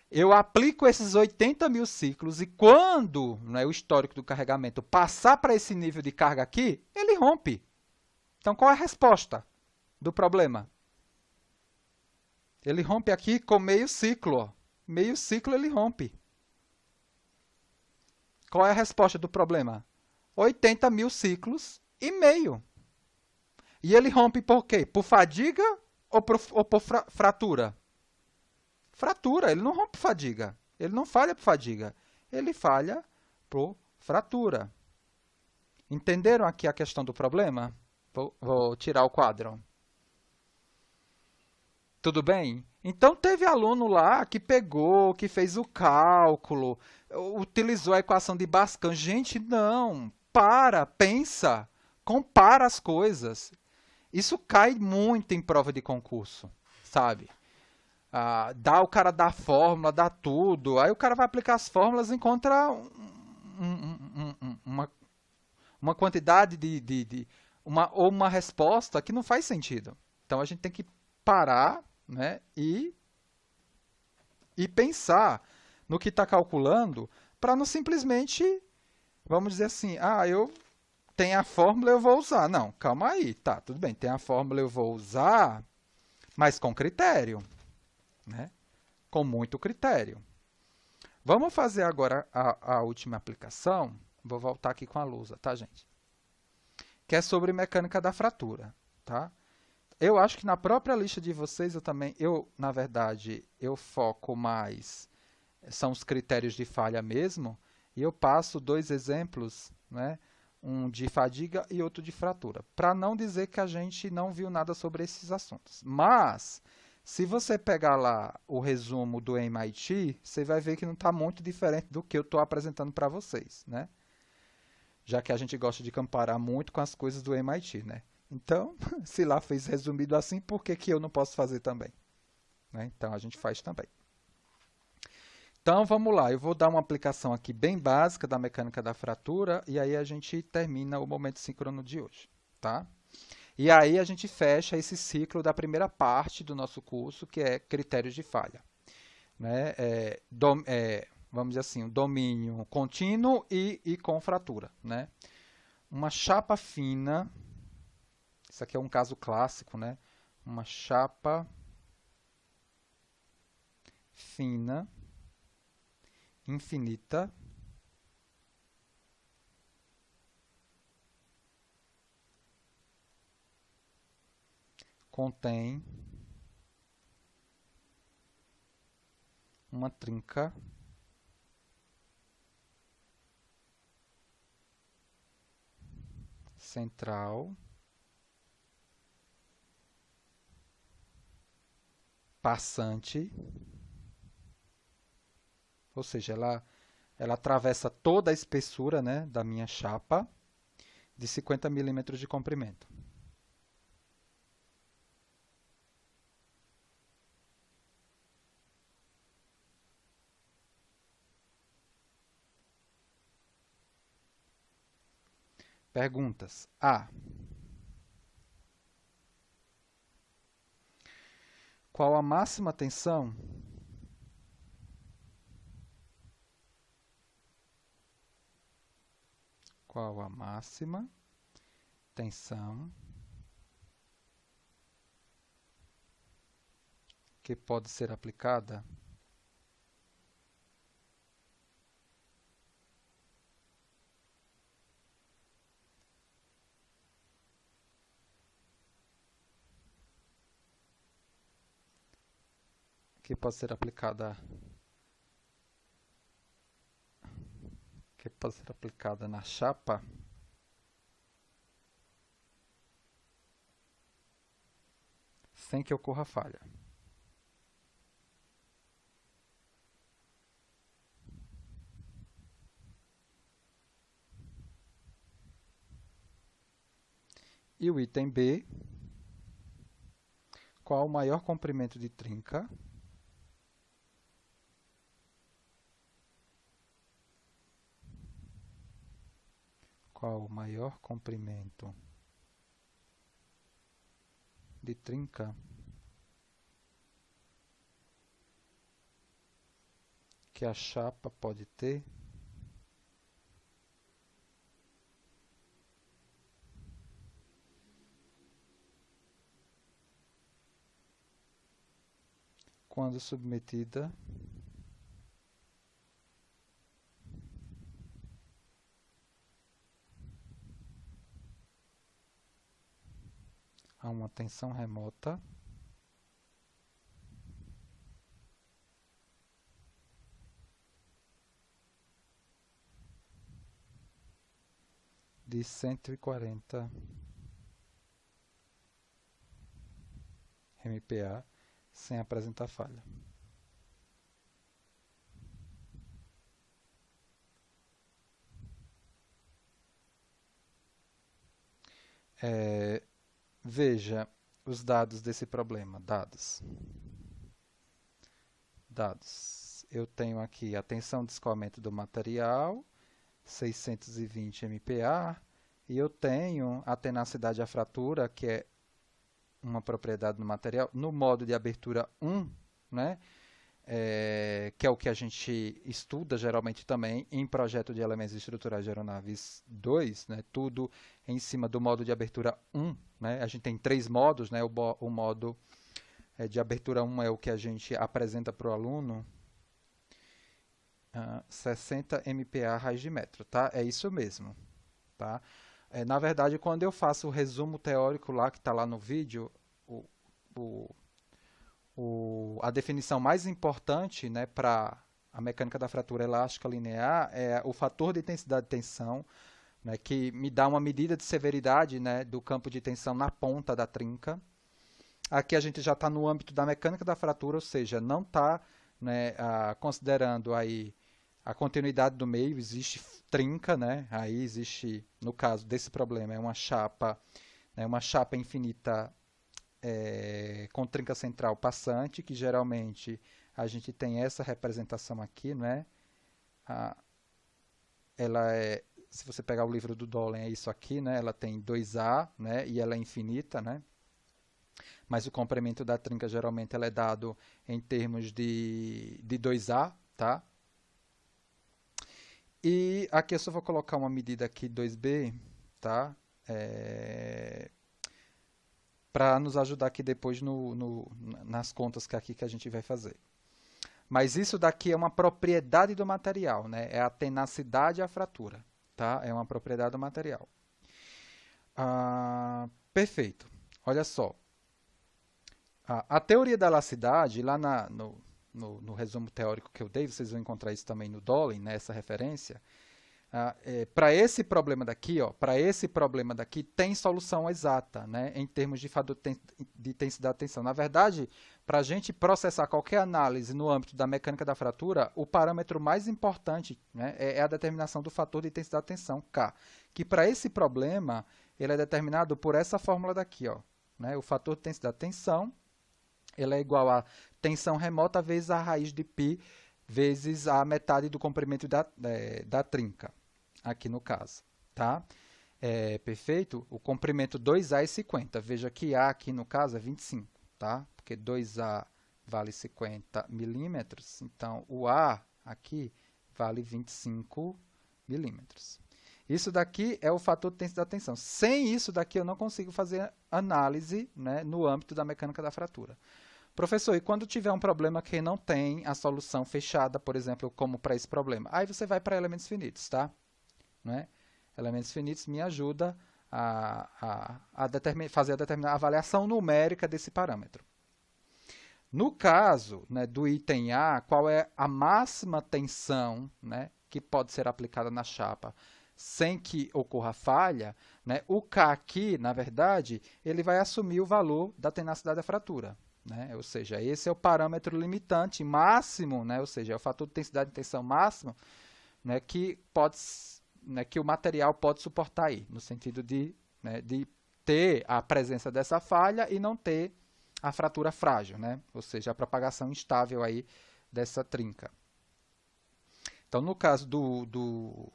eu aplico esses 80 mil ciclos e quando, né, o histórico do carregamento passar para esse nível de carga aqui, ele rompe. Então, qual é a resposta do problema? Ele rompe aqui com meio ciclo, ó. Meio ciclo ele rompe. Qual é a resposta do problema? 80 mil ciclos e meio. E ele rompe por quê? Por fadiga ou por fratura? Fratura. Ele não rompe por fadiga. Ele não falha por fadiga. Ele falha por fratura. Entenderam aqui a questão do problema? Vou tirar o quadro. Tudo bem? Então, teve aluno lá que pegou, que fez o cálculo, utilizou a equação de Bascan. Gente, não. Pensa, compara as coisas. Isso cai muito em prova de concurso, sabe? O cara dá a fórmula, dá tudo. Aí o cara vai aplicar as fórmulas e encontra uma quantidade ou uma resposta que não faz sentido. Então a gente tem que parar, né, e pensar no que está calculando para não simplesmente, vamos dizer assim, eu tenho a fórmula, eu vou usar. Não, calma aí, tá, tudo bem, tem a fórmula, eu vou usar, mas com critério, né? Com muito critério. Vamos fazer agora a última aplicação. Vou voltar aqui com a lousa, tá, gente? Que é sobre mecânica da fratura, tá? Eu acho que na própria lista de vocês na verdade, eu foco mais, são os critérios de falha mesmo, e eu passo dois exemplos, né? Um de fadiga e outro de fratura, para não dizer que a gente não viu nada sobre esses assuntos. Mas, se você pegar lá o resumo do MIT, você vai ver que não está muito diferente do que eu estou apresentando para vocês, né? Já que a gente gosta de comparar muito com as coisas do MIT, né? Então, se lá fez resumido assim, por que que eu não posso fazer também? Né? Então, a gente faz também. Então, vamos lá. Eu vou dar uma aplicação aqui bem básica da mecânica da fratura e aí a gente termina o momento síncrono de hoje, tá? E aí a gente fecha esse ciclo da primeira parte do nosso curso, que é critérios de falha. Né? Vamos dizer assim, um domínio contínuo e com fratura. Né? Uma chapa fina, isso aqui é um caso clássico, né? Uma chapa fina, infinita, contém uma trinca central passante, ou seja, ela atravessa toda a espessura, né, da minha chapa de 50 milímetros de comprimento. Perguntas. A. Qual a máxima tensão qual a máxima tensão que pode ser aplicada na chapa sem que ocorra falha. E o item B, qual o maior comprimento de trinca qual o maior comprimento de trinca que a chapa pode ter quando submetida a uma tensão remota de 140 MPa sem apresentar falha. Veja os dados desse problema. Dados. Eu tenho aqui a tensão de escoamento do material, 620 MPa, e eu tenho a tenacidade à fratura, que é uma propriedade no material, no modo de abertura 1, né? Que é o que a gente estuda geralmente também em projeto de elementos estruturais de aeronaves 2, né? Tudo em cima do modo de abertura 1, né? A gente tem 3 modos, né? O modo de abertura 1 é o que a gente apresenta para o aluno, 60 MPa raiz de metro, tá? É isso mesmo, tá? Na verdade, quando eu faço o resumo teórico lá, que está lá no vídeo, a definição mais importante, né, para a mecânica da fratura elástica linear é o fator de intensidade de tensão, né, que me dá uma medida de severidade, né, do campo de tensão na ponta da trinca. Aqui a gente já está no âmbito da mecânica da fratura, ou seja, não está, né, considerando aí a continuidade do meio, existe trinca, né, aí existe, no caso desse problema, é uma chapa infinita com trinca central passante, que geralmente a gente tem essa representação aqui, né? Ela se você pegar o livro do Dolen, é isso aqui, né? Ela tem 2A, né? E ela é infinita, né? Mas o comprimento da trinca geralmente ela é dado em termos de 2A, tá? E aqui eu só vou colocar uma medida aqui 2B, tá? Para nos ajudar aqui depois nas contas que a gente vai fazer. Mas isso daqui é uma propriedade do material, né? É a tenacidade e a fratura, tá? É uma propriedade do material. Perfeito. Olha só. A teoria da elasticidade, lá no resumo teórico que eu dei, vocês vão encontrar isso também no Dolen, né, essa referência. Para esse problema daqui, tem solução exata, né, em termos de fator de intensidade de tensão. Na verdade, para a gente processar qualquer análise no âmbito da mecânica da fratura, o parâmetro mais importante, né, é a determinação do fator de intensidade de tensão, K, que para esse problema ele é determinado por essa fórmula daqui, ó, né, o fator de intensidade de tensão ele é igual a tensão remota vezes a raiz de π vezes a metade do comprimento da trinca, aqui no caso, tá? Perfeito? O comprimento 2A é 50. Veja que A aqui no caso é 25, tá? Porque 2A vale 50 milímetros, então o A aqui vale 25 milímetros. Isso daqui é o fator de intensidade de tensão. Sem isso daqui eu não consigo fazer análise, né, no âmbito da mecânica da fratura. Professor, e quando tiver um problema que não tem a solução fechada, por exemplo, como para esse problema? Aí você vai para elementos finitos, tá? Né? Elementos finitos me ajuda a fazer a avaliação numérica desse parâmetro. No caso, né, do item A, qual é a máxima tensão, né, que pode ser aplicada na chapa sem que ocorra falha, né, o K aqui, na verdade, ele vai assumir o valor da tenacidade da fratura. Né? Ou seja, esse é o parâmetro limitante máximo, né? Ou seja, é o fator de intensidade de tensão máximo, né, que o material pode suportar aí, no sentido de ter a presença dessa falha e não ter a fratura frágil, né? Ou seja, a propagação instável aí dessa trinca. Então, no caso do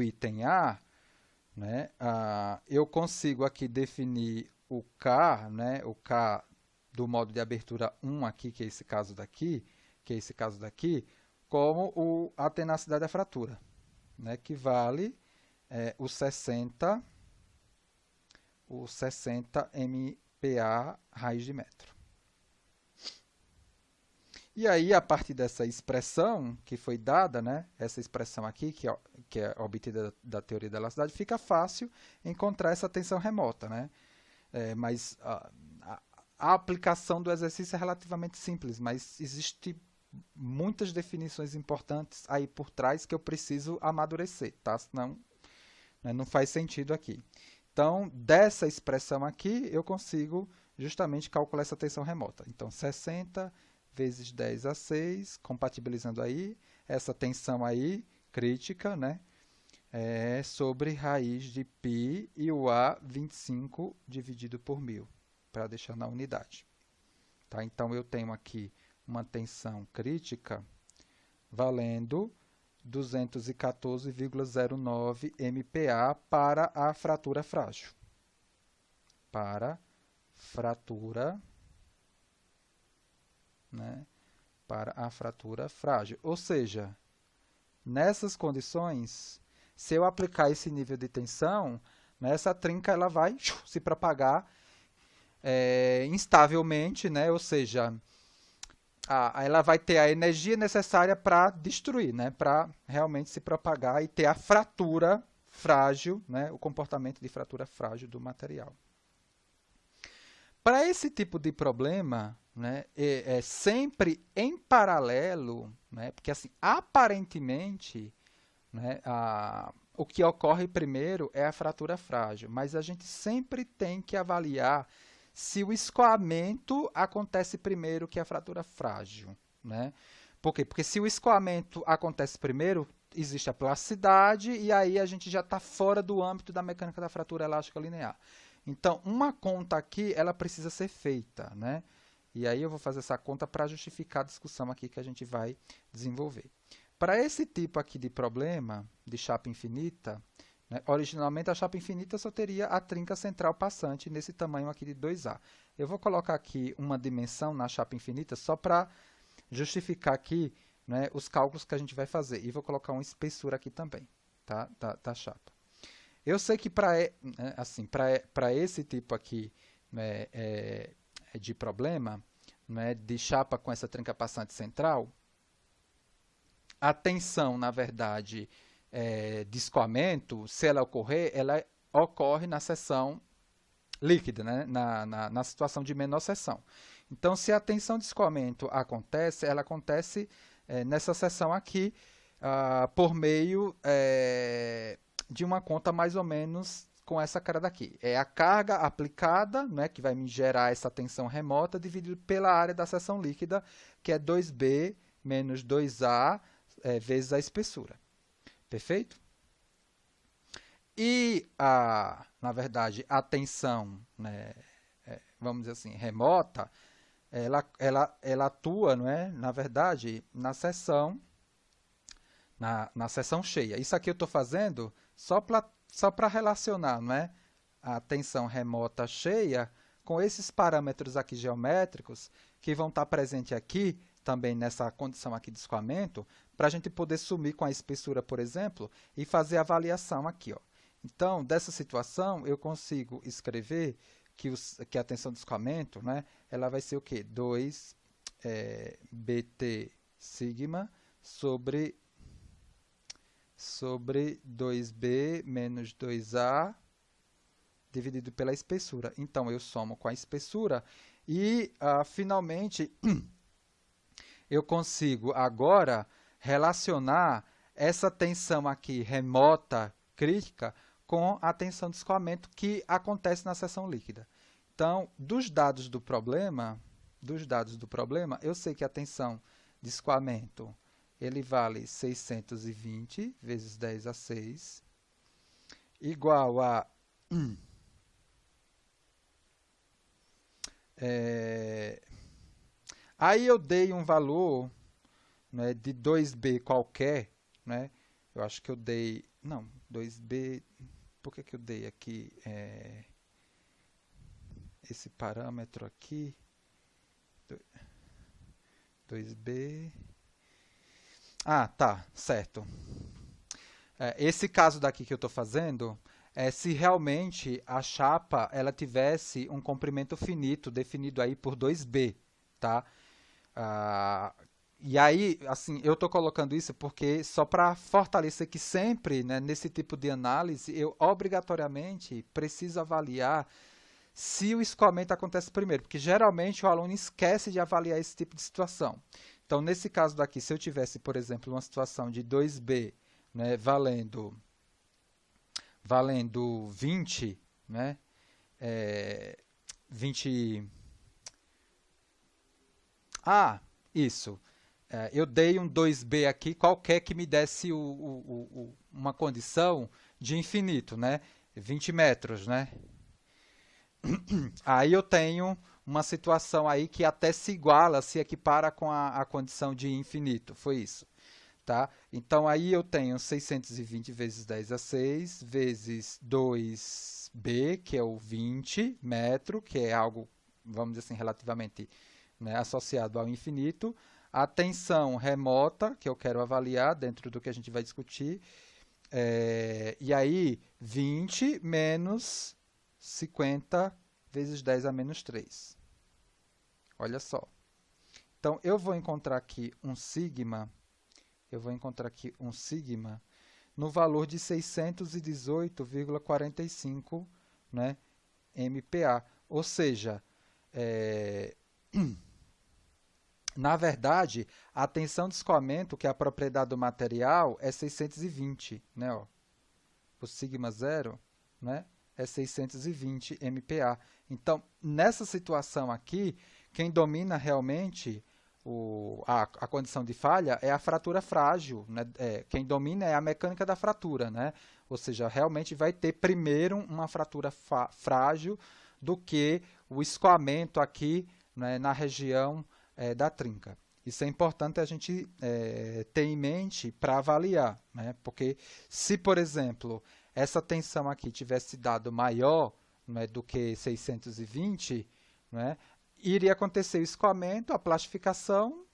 item A, né, eu consigo aqui definir o K, né, o K do modo de abertura 1 aqui, que é esse caso daqui, como a tenacidade da fratura, né, que vale o 60 MPa raiz de metro. E aí, a partir dessa expressão que foi dada, né, essa expressão aqui, que é obtida da teoria da elasticidade, fica fácil encontrar essa tensão remota. Né? Mas a aplicação do exercício é relativamente simples, mas existem muitas definições importantes aí por trás que eu preciso amadurecer, tá? Senão, né, não faz sentido aqui. Então, dessa expressão aqui, eu consigo justamente calcular essa tensão remota. Então, 60 vezes 10 a 6, compatibilizando aí, essa tensão aí, crítica, né, sobre raiz de π e o A 25 dividido por 1000, para deixar na unidade. Tá? Então, eu tenho aqui uma tensão crítica valendo 214,09 MPa para a fratura frágil. Para fratura, né? Para a fratura frágil. Ou seja, nessas condições, se eu aplicar esse nível de tensão, né, essa trinca ela vai se propagar instavelmente, né? Ou seja, ela vai ter a energia necessária para destruir, né? Para realmente se propagar e ter a fratura frágil, né? O comportamento de fratura frágil do material. Para esse tipo de problema, né, é sempre em paralelo, né? Porque assim, aparentemente, né, o que ocorre primeiro é a fratura frágil, mas a gente sempre tem que avaliar se o escoamento acontece primeiro que a fratura frágil, né? Por quê? Porque se o escoamento acontece primeiro, existe a plasticidade e aí a gente já está fora do âmbito da mecânica da fratura elástica linear. Então, uma conta aqui, ela precisa ser feita, né? E aí eu vou fazer essa conta para justificar a discussão aqui que a gente vai desenvolver. Para esse tipo aqui de problema, de chapa infinita, né, originalmente a chapa infinita só teria a trinca central passante nesse tamanho aqui de 2A. Eu vou colocar aqui uma dimensão na chapa infinita só para justificar aqui, né, os cálculos que a gente vai fazer. E vou colocar uma espessura aqui também, tá, da chapa. Eu sei que assim, para esse tipo aqui, né, de problema, né, de chapa com essa trinca passante central, a tensão, na verdade, de escoamento, se ela ocorrer, ela ocorre na seção líquida, né, na situação de menor seção. Então, se a tensão de escoamento acontece, ela acontece nessa seção aqui, por meio de uma conta mais ou menos com essa cara daqui. É a carga aplicada, né, que vai me gerar essa tensão remota, dividido pela área da seção líquida, que é 2B menos 2A vezes a espessura. Perfeito? E, na verdade, a tensão, né, vamos dizer assim, remota, ela atua, não é, na verdade, na seção cheia. Isso aqui eu estou fazendo só para relacionar, não é, a tensão remota cheia com esses parâmetros aqui geométricos que vão estar presentes aqui, também nessa condição aqui de escoamento, para a gente poder sumir com a espessura, por exemplo, e fazer a avaliação aqui. Ó. Então, dessa situação, eu consigo escrever que a tensão de escoamento, né, ela vai ser o quê? 2 BT sigma sobre 2B menos 2A dividido pela espessura. Então, eu somo com a espessura e, finalmente, eu consigo agora relacionar essa tensão aqui remota, crítica, com a tensão de escoamento que acontece na seção líquida. Então, dos dados do problema, eu sei que a tensão de escoamento ele vale 620 vezes 10 a 6, igual a aí eu dei um valor, né, de 2B qualquer, né? Eu acho que eu dei, não, 2B, por que eu dei aqui esse parâmetro aqui? 2B, tá, certo. Esse caso daqui que eu estou fazendo é se realmente a chapa ela tivesse um comprimento finito definido aí por 2B, tá? E aí, assim, eu estou colocando isso porque só para fortalecer que sempre, né, nesse tipo de análise, eu obrigatoriamente preciso avaliar se o escoamento acontece primeiro, porque geralmente o aluno esquece de avaliar esse tipo de situação. Então, nesse caso daqui, se eu tivesse, por exemplo, uma situação de 2B, né, valendo 20, né, 20... isso. Eu dei um 2B aqui, qualquer que me desse uma condição de infinito, né? 20 metros, né? Aí eu tenho uma situação aí que até se iguala, se equipara com a condição de infinito. Foi isso. Tá? Então, aí eu tenho 620 vezes 10 a 6, vezes 2B, que é o 20 metro, que é algo, vamos dizer assim, relativamente, né, associado ao infinito. A tensão remota, que eu quero avaliar dentro do que a gente vai discutir. E aí, 20 menos 50 vezes 10 a menos 3. Olha só. Então, eu vou encontrar aqui um sigma no valor de 618,45, né, MPa. Ou seja, na verdade, a tensão de escoamento, que é a propriedade do material, é 620, né, ó. O sigma zero, né, é 620 MPa. Então, nessa situação aqui, quem domina realmente a condição de falha é a fratura frágil, né? Quem domina é a mecânica da fratura, né? Ou seja, realmente vai ter primeiro uma fratura frágil do que o escoamento aqui, né, na região da trinca. Isso é importante a gente ter em mente para avaliar, né? Porque se, por exemplo, essa tensão aqui tivesse dado maior, né, do que 620, né, iria acontecer o escoamento, a plastificação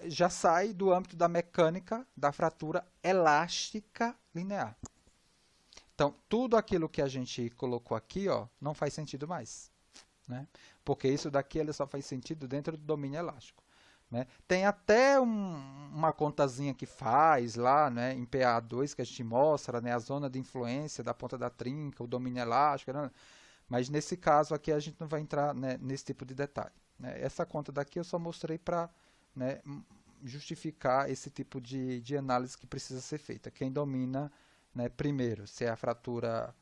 já sai do âmbito da mecânica da fratura elástica linear. Então, tudo aquilo que a gente colocou aqui, ó, não faz sentido mais, né? Porque isso daqui ele só faz sentido dentro do domínio elástico, né? Tem até uma contazinha que faz lá, né, em PA2 que a gente mostra, né, a zona de influência da ponta da trinca, o domínio elástico, né? Mas nesse caso aqui a gente não vai entrar, né, nesse tipo de detalhe, né? Essa conta daqui eu só mostrei para, né, justificar esse tipo de análise que precisa ser feita. Quem domina, né, primeiro, se é a fratura,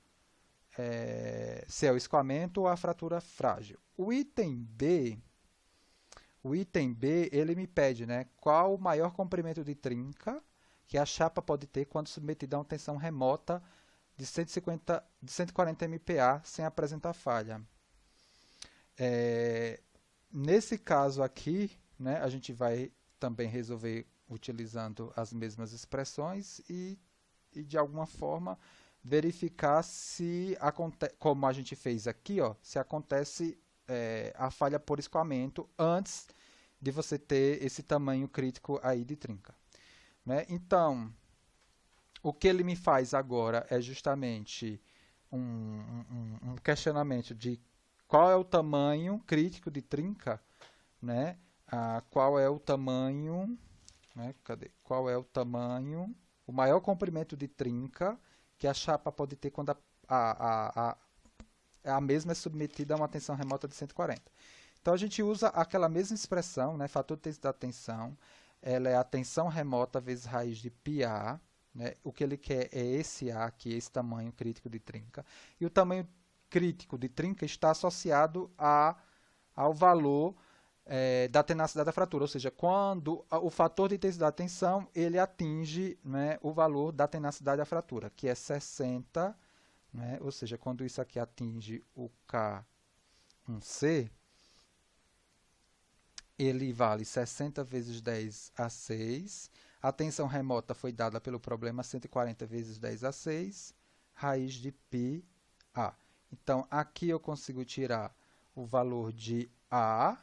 se é o escoamento ou a fratura frágil. O item B, ele me pede, né, qual o maior comprimento de trinca que a chapa pode ter quando submetida a uma tensão remota de 140 MPa sem apresentar falha. Nesse caso aqui, né, a gente vai também resolver utilizando as mesmas expressões e de alguma forma verificar se acontece, como a gente fez aqui, ó, se acontece a falha por escoamento antes de você ter esse tamanho crítico aí de trinca, né? Então, o que ele me faz agora é justamente um questionamento de qual é o tamanho crítico de trinca, né? Qual é o tamanho, né? Qual é o tamanho, o maior comprimento de trinca que a chapa pode ter quando a mesma é submetida a uma tensão remota de 140. Então a gente usa aquela mesma expressão, né? Fator de intensidade da tensão, ela é a tensão remota vezes raiz de πa, né? O que ele quer é esse A aqui, esse tamanho crítico de trinca. E o tamanho crítico de trinca está associado ao valor da tenacidade da fratura, ou seja, quando o fator de intensidade da tensão ele atinge, né, o valor da tenacidade da fratura, que é 60, né, ou seja, quando isso aqui atinge o K1C, ele vale 60 vezes 10 a 6. A tensão remota foi dada pelo problema 140 vezes 10 a 6, raiz de πa. Então, aqui eu consigo tirar o valor de A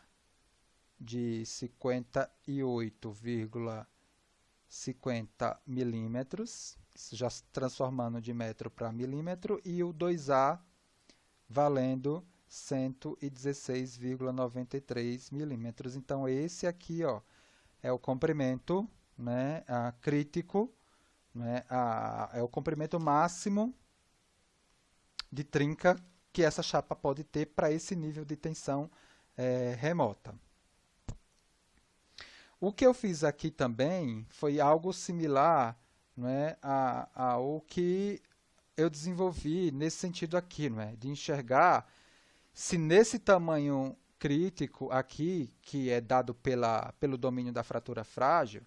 de 58,50 milímetros, já transformando de metro para milímetro, e o 2A valendo 116,93 milímetros. Então, esse aqui, ó, é o comprimento, né, crítico, né, é o comprimento máximo de trinca que essa chapa pode ter para esse nível de tensão remota. O que eu fiz aqui também foi algo similar, né, ao que eu desenvolvi nesse sentido aqui, né, de enxergar se nesse tamanho crítico aqui, que é dado pelo domínio da fratura frágil,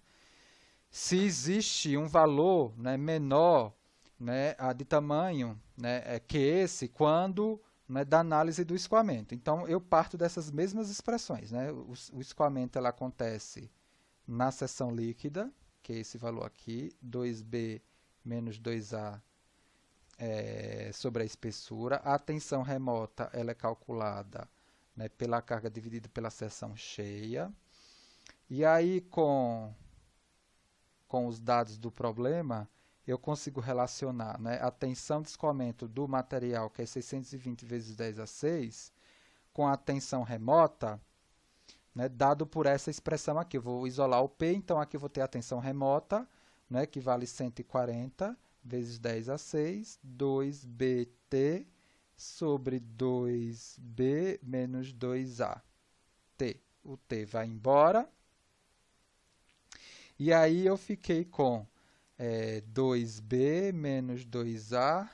se existe um valor, né, menor, né, de tamanho, né, que esse quando, né, da análise do escoamento. Então, eu parto dessas mesmas expressões, né? O escoamento ela acontece na seção líquida, que é esse valor aqui, 2B menos 2A sobre a espessura. A tensão remota ela é calculada, né, pela carga dividida pela seção cheia. E aí, com os dados do problema, eu consigo relacionar, né, a tensão de escoamento do material, que é 620 vezes 10 a 6, com a tensão remota, né, dado por essa expressão aqui. Eu vou isolar o P, então aqui eu vou ter a tensão remota, né, que vale 140 vezes 10 a 6, 2BT sobre 2B menos 2A. T. O T vai embora. E aí eu fiquei com 2B menos 2A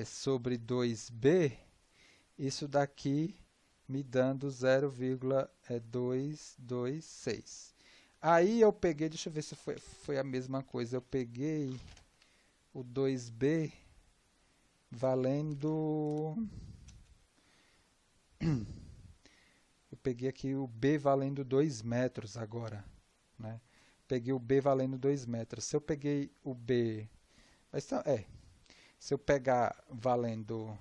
sobre 2B. Isso daqui me dando 0,226. Aí eu peguei, deixa eu ver se foi a mesma coisa, eu peguei o 2B valendo... Eu peguei aqui o B valendo 2 metros agora, né? Peguei o B valendo 2 metros. Se eu peguei o B... se eu pegar valendo...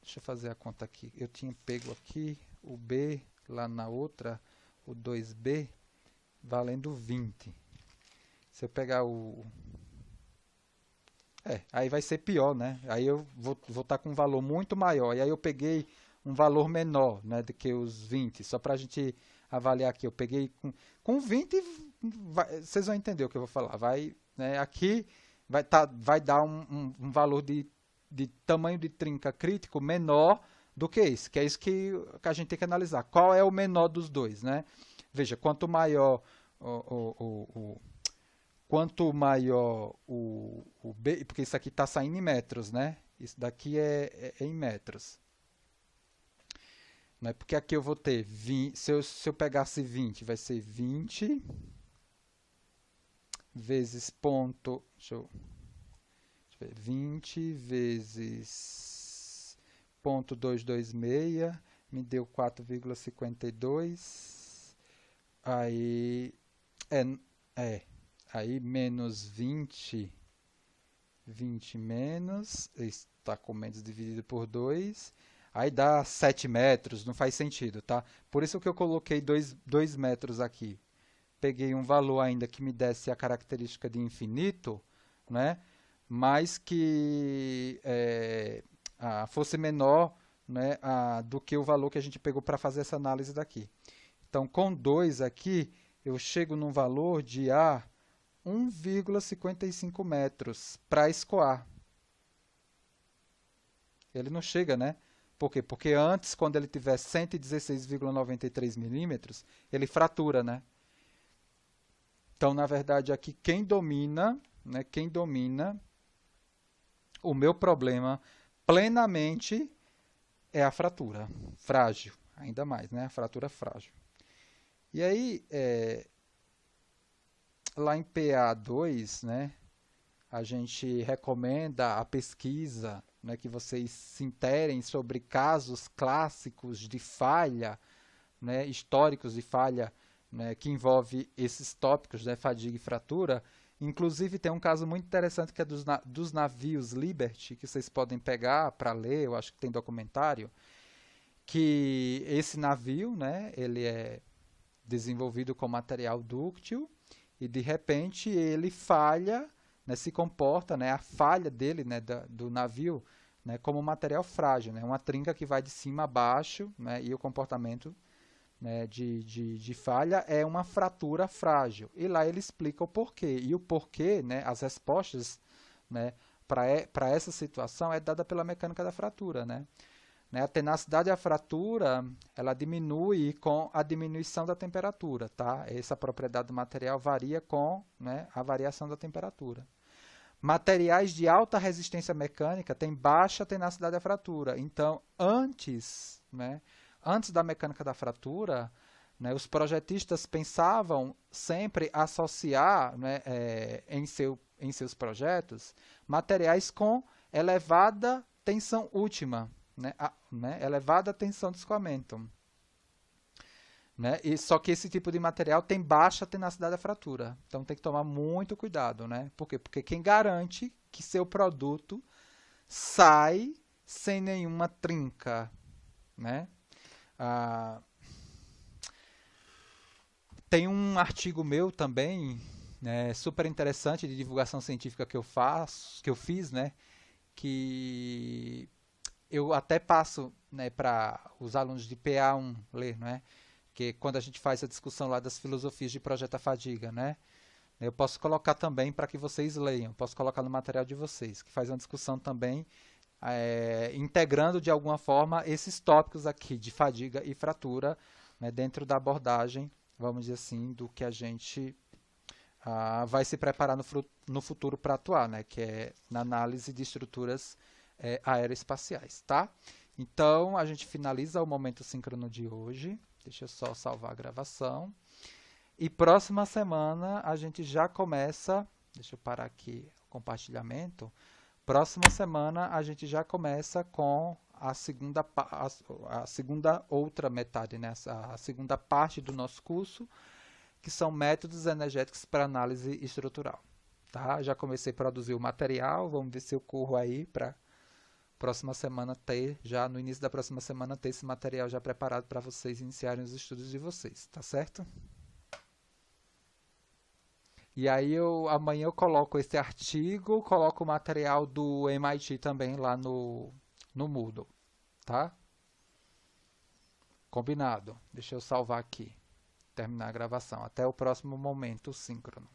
deixa eu fazer a conta aqui. Eu tinha pego aqui o B lá na outra, o 2B, valendo 20. Se eu pegar o... aí vai ser pior, né? Aí eu vou estar com um valor muito maior. E aí eu peguei um valor menor, né, do que os 20. Só para a gente avaliar aqui. Eu peguei com 20, vocês vão entender o que eu vou falar. Vai, né, aqui vai dar um valor de tamanho de trinca crítico menor do que esse. Que é isso que a gente tem que analisar. Qual é o menor dos dois, né? Veja, quanto maior o B, porque isso aqui está saindo em metros, né? Isso daqui é em metros. Né? Porque aqui eu vou ter 20, se eu pegasse 20, vai ser 20 vezes ponto, deixa eu ver, 20 vezes ponto 226, me deu 4,52. Aí aí menos 20 menos, está com menos dividido por 2, aí dá 7 metros, não faz sentido, tá? Por isso que eu coloquei 2 metros aqui. Peguei um valor ainda que me desse a característica de infinito, né? Mas que fosse menor, né, do que o valor que a gente pegou para fazer essa análise daqui. Então, com 2 aqui, eu chego num valor de 1,55 metros para escoar. Ele não chega, né? Por quê? Porque antes, quando ele tiver 116,93 milímetros, ele fratura, né? Então, na verdade, aqui quem domina, né, o meu problema plenamente é a fratura frágil, ainda mais, né? A fratura frágil. E aí, lá em PA2, né, a gente recomenda a pesquisa, né, que vocês se interem sobre casos clássicos de falha, né, históricos de falha, né, que envolve esses tópicos, né, fadiga e fratura. Inclusive tem um caso muito interessante que é dos navios Liberty, que vocês podem pegar para ler, eu acho que tem documentário, que esse navio, né, ele é desenvolvido com material dúctil e de repente ele falha, né, se comporta, né, a falha dele, né, do navio, né, como material frágil, né, uma trinca que vai de cima a baixo, né, e o comportamento, né, de falha é uma fratura frágil. E lá ele explica o porquê. E o porquê, né, as respostas, né, para essa situação é dada pela mecânica da fratura. Né? A tenacidade da fratura ela diminui com a diminuição da temperatura. Tá? Essa propriedade do material varia com, né, a variação da temperatura. Materiais de alta resistência mecânica têm baixa tenacidade da fratura. Então, antes da mecânica da fratura, né, os projetistas pensavam sempre associar, né, em seus projetos materiais com elevada tensão última, né, elevada tensão de escoamento. né? E só que esse tipo de material tem baixa tenacidade à fratura. Então tem que tomar muito cuidado, né? Por quê? Porque quem garante que seu produto sai sem nenhuma trinca, né? Ah, tem um artigo meu também, né, super interessante de divulgação científica que eu fiz, né? Que eu até passo, né, para os alunos de PA1 ler, né? Que quando a gente faz a discussão lá das filosofias de Projeto à Fadiga, né? Eu posso colocar também para que vocês leiam, posso colocar no material de vocês, que faz uma discussão também integrando de alguma forma esses tópicos aqui de fadiga e fratura, né, dentro da abordagem, vamos dizer assim, do que a gente vai se preparar no futuro para atuar, né, que é na análise de estruturas aeroespaciais, tá? Então, a gente finaliza o momento síncrono de hoje. Deixa eu só salvar a gravação. E próxima semana a gente já começa. Deixa eu parar aqui o compartilhamento. Próxima semana a gente já começa com a segunda outra metade, né? A segunda parte do nosso curso, que são métodos energéticos para análise estrutural. Tá? Já comecei a produzir o material, vamos ver se eu corro aí para próxima semana ter, já no início da próxima semana ter esse material já preparado para vocês iniciarem os estudos de vocês, tá certo? E aí amanhã eu coloco esse artigo, coloco o material do MIT também lá no Moodle, tá? Combinado. Deixa eu salvar aqui, terminar a gravação. Até o próximo momento síncrono.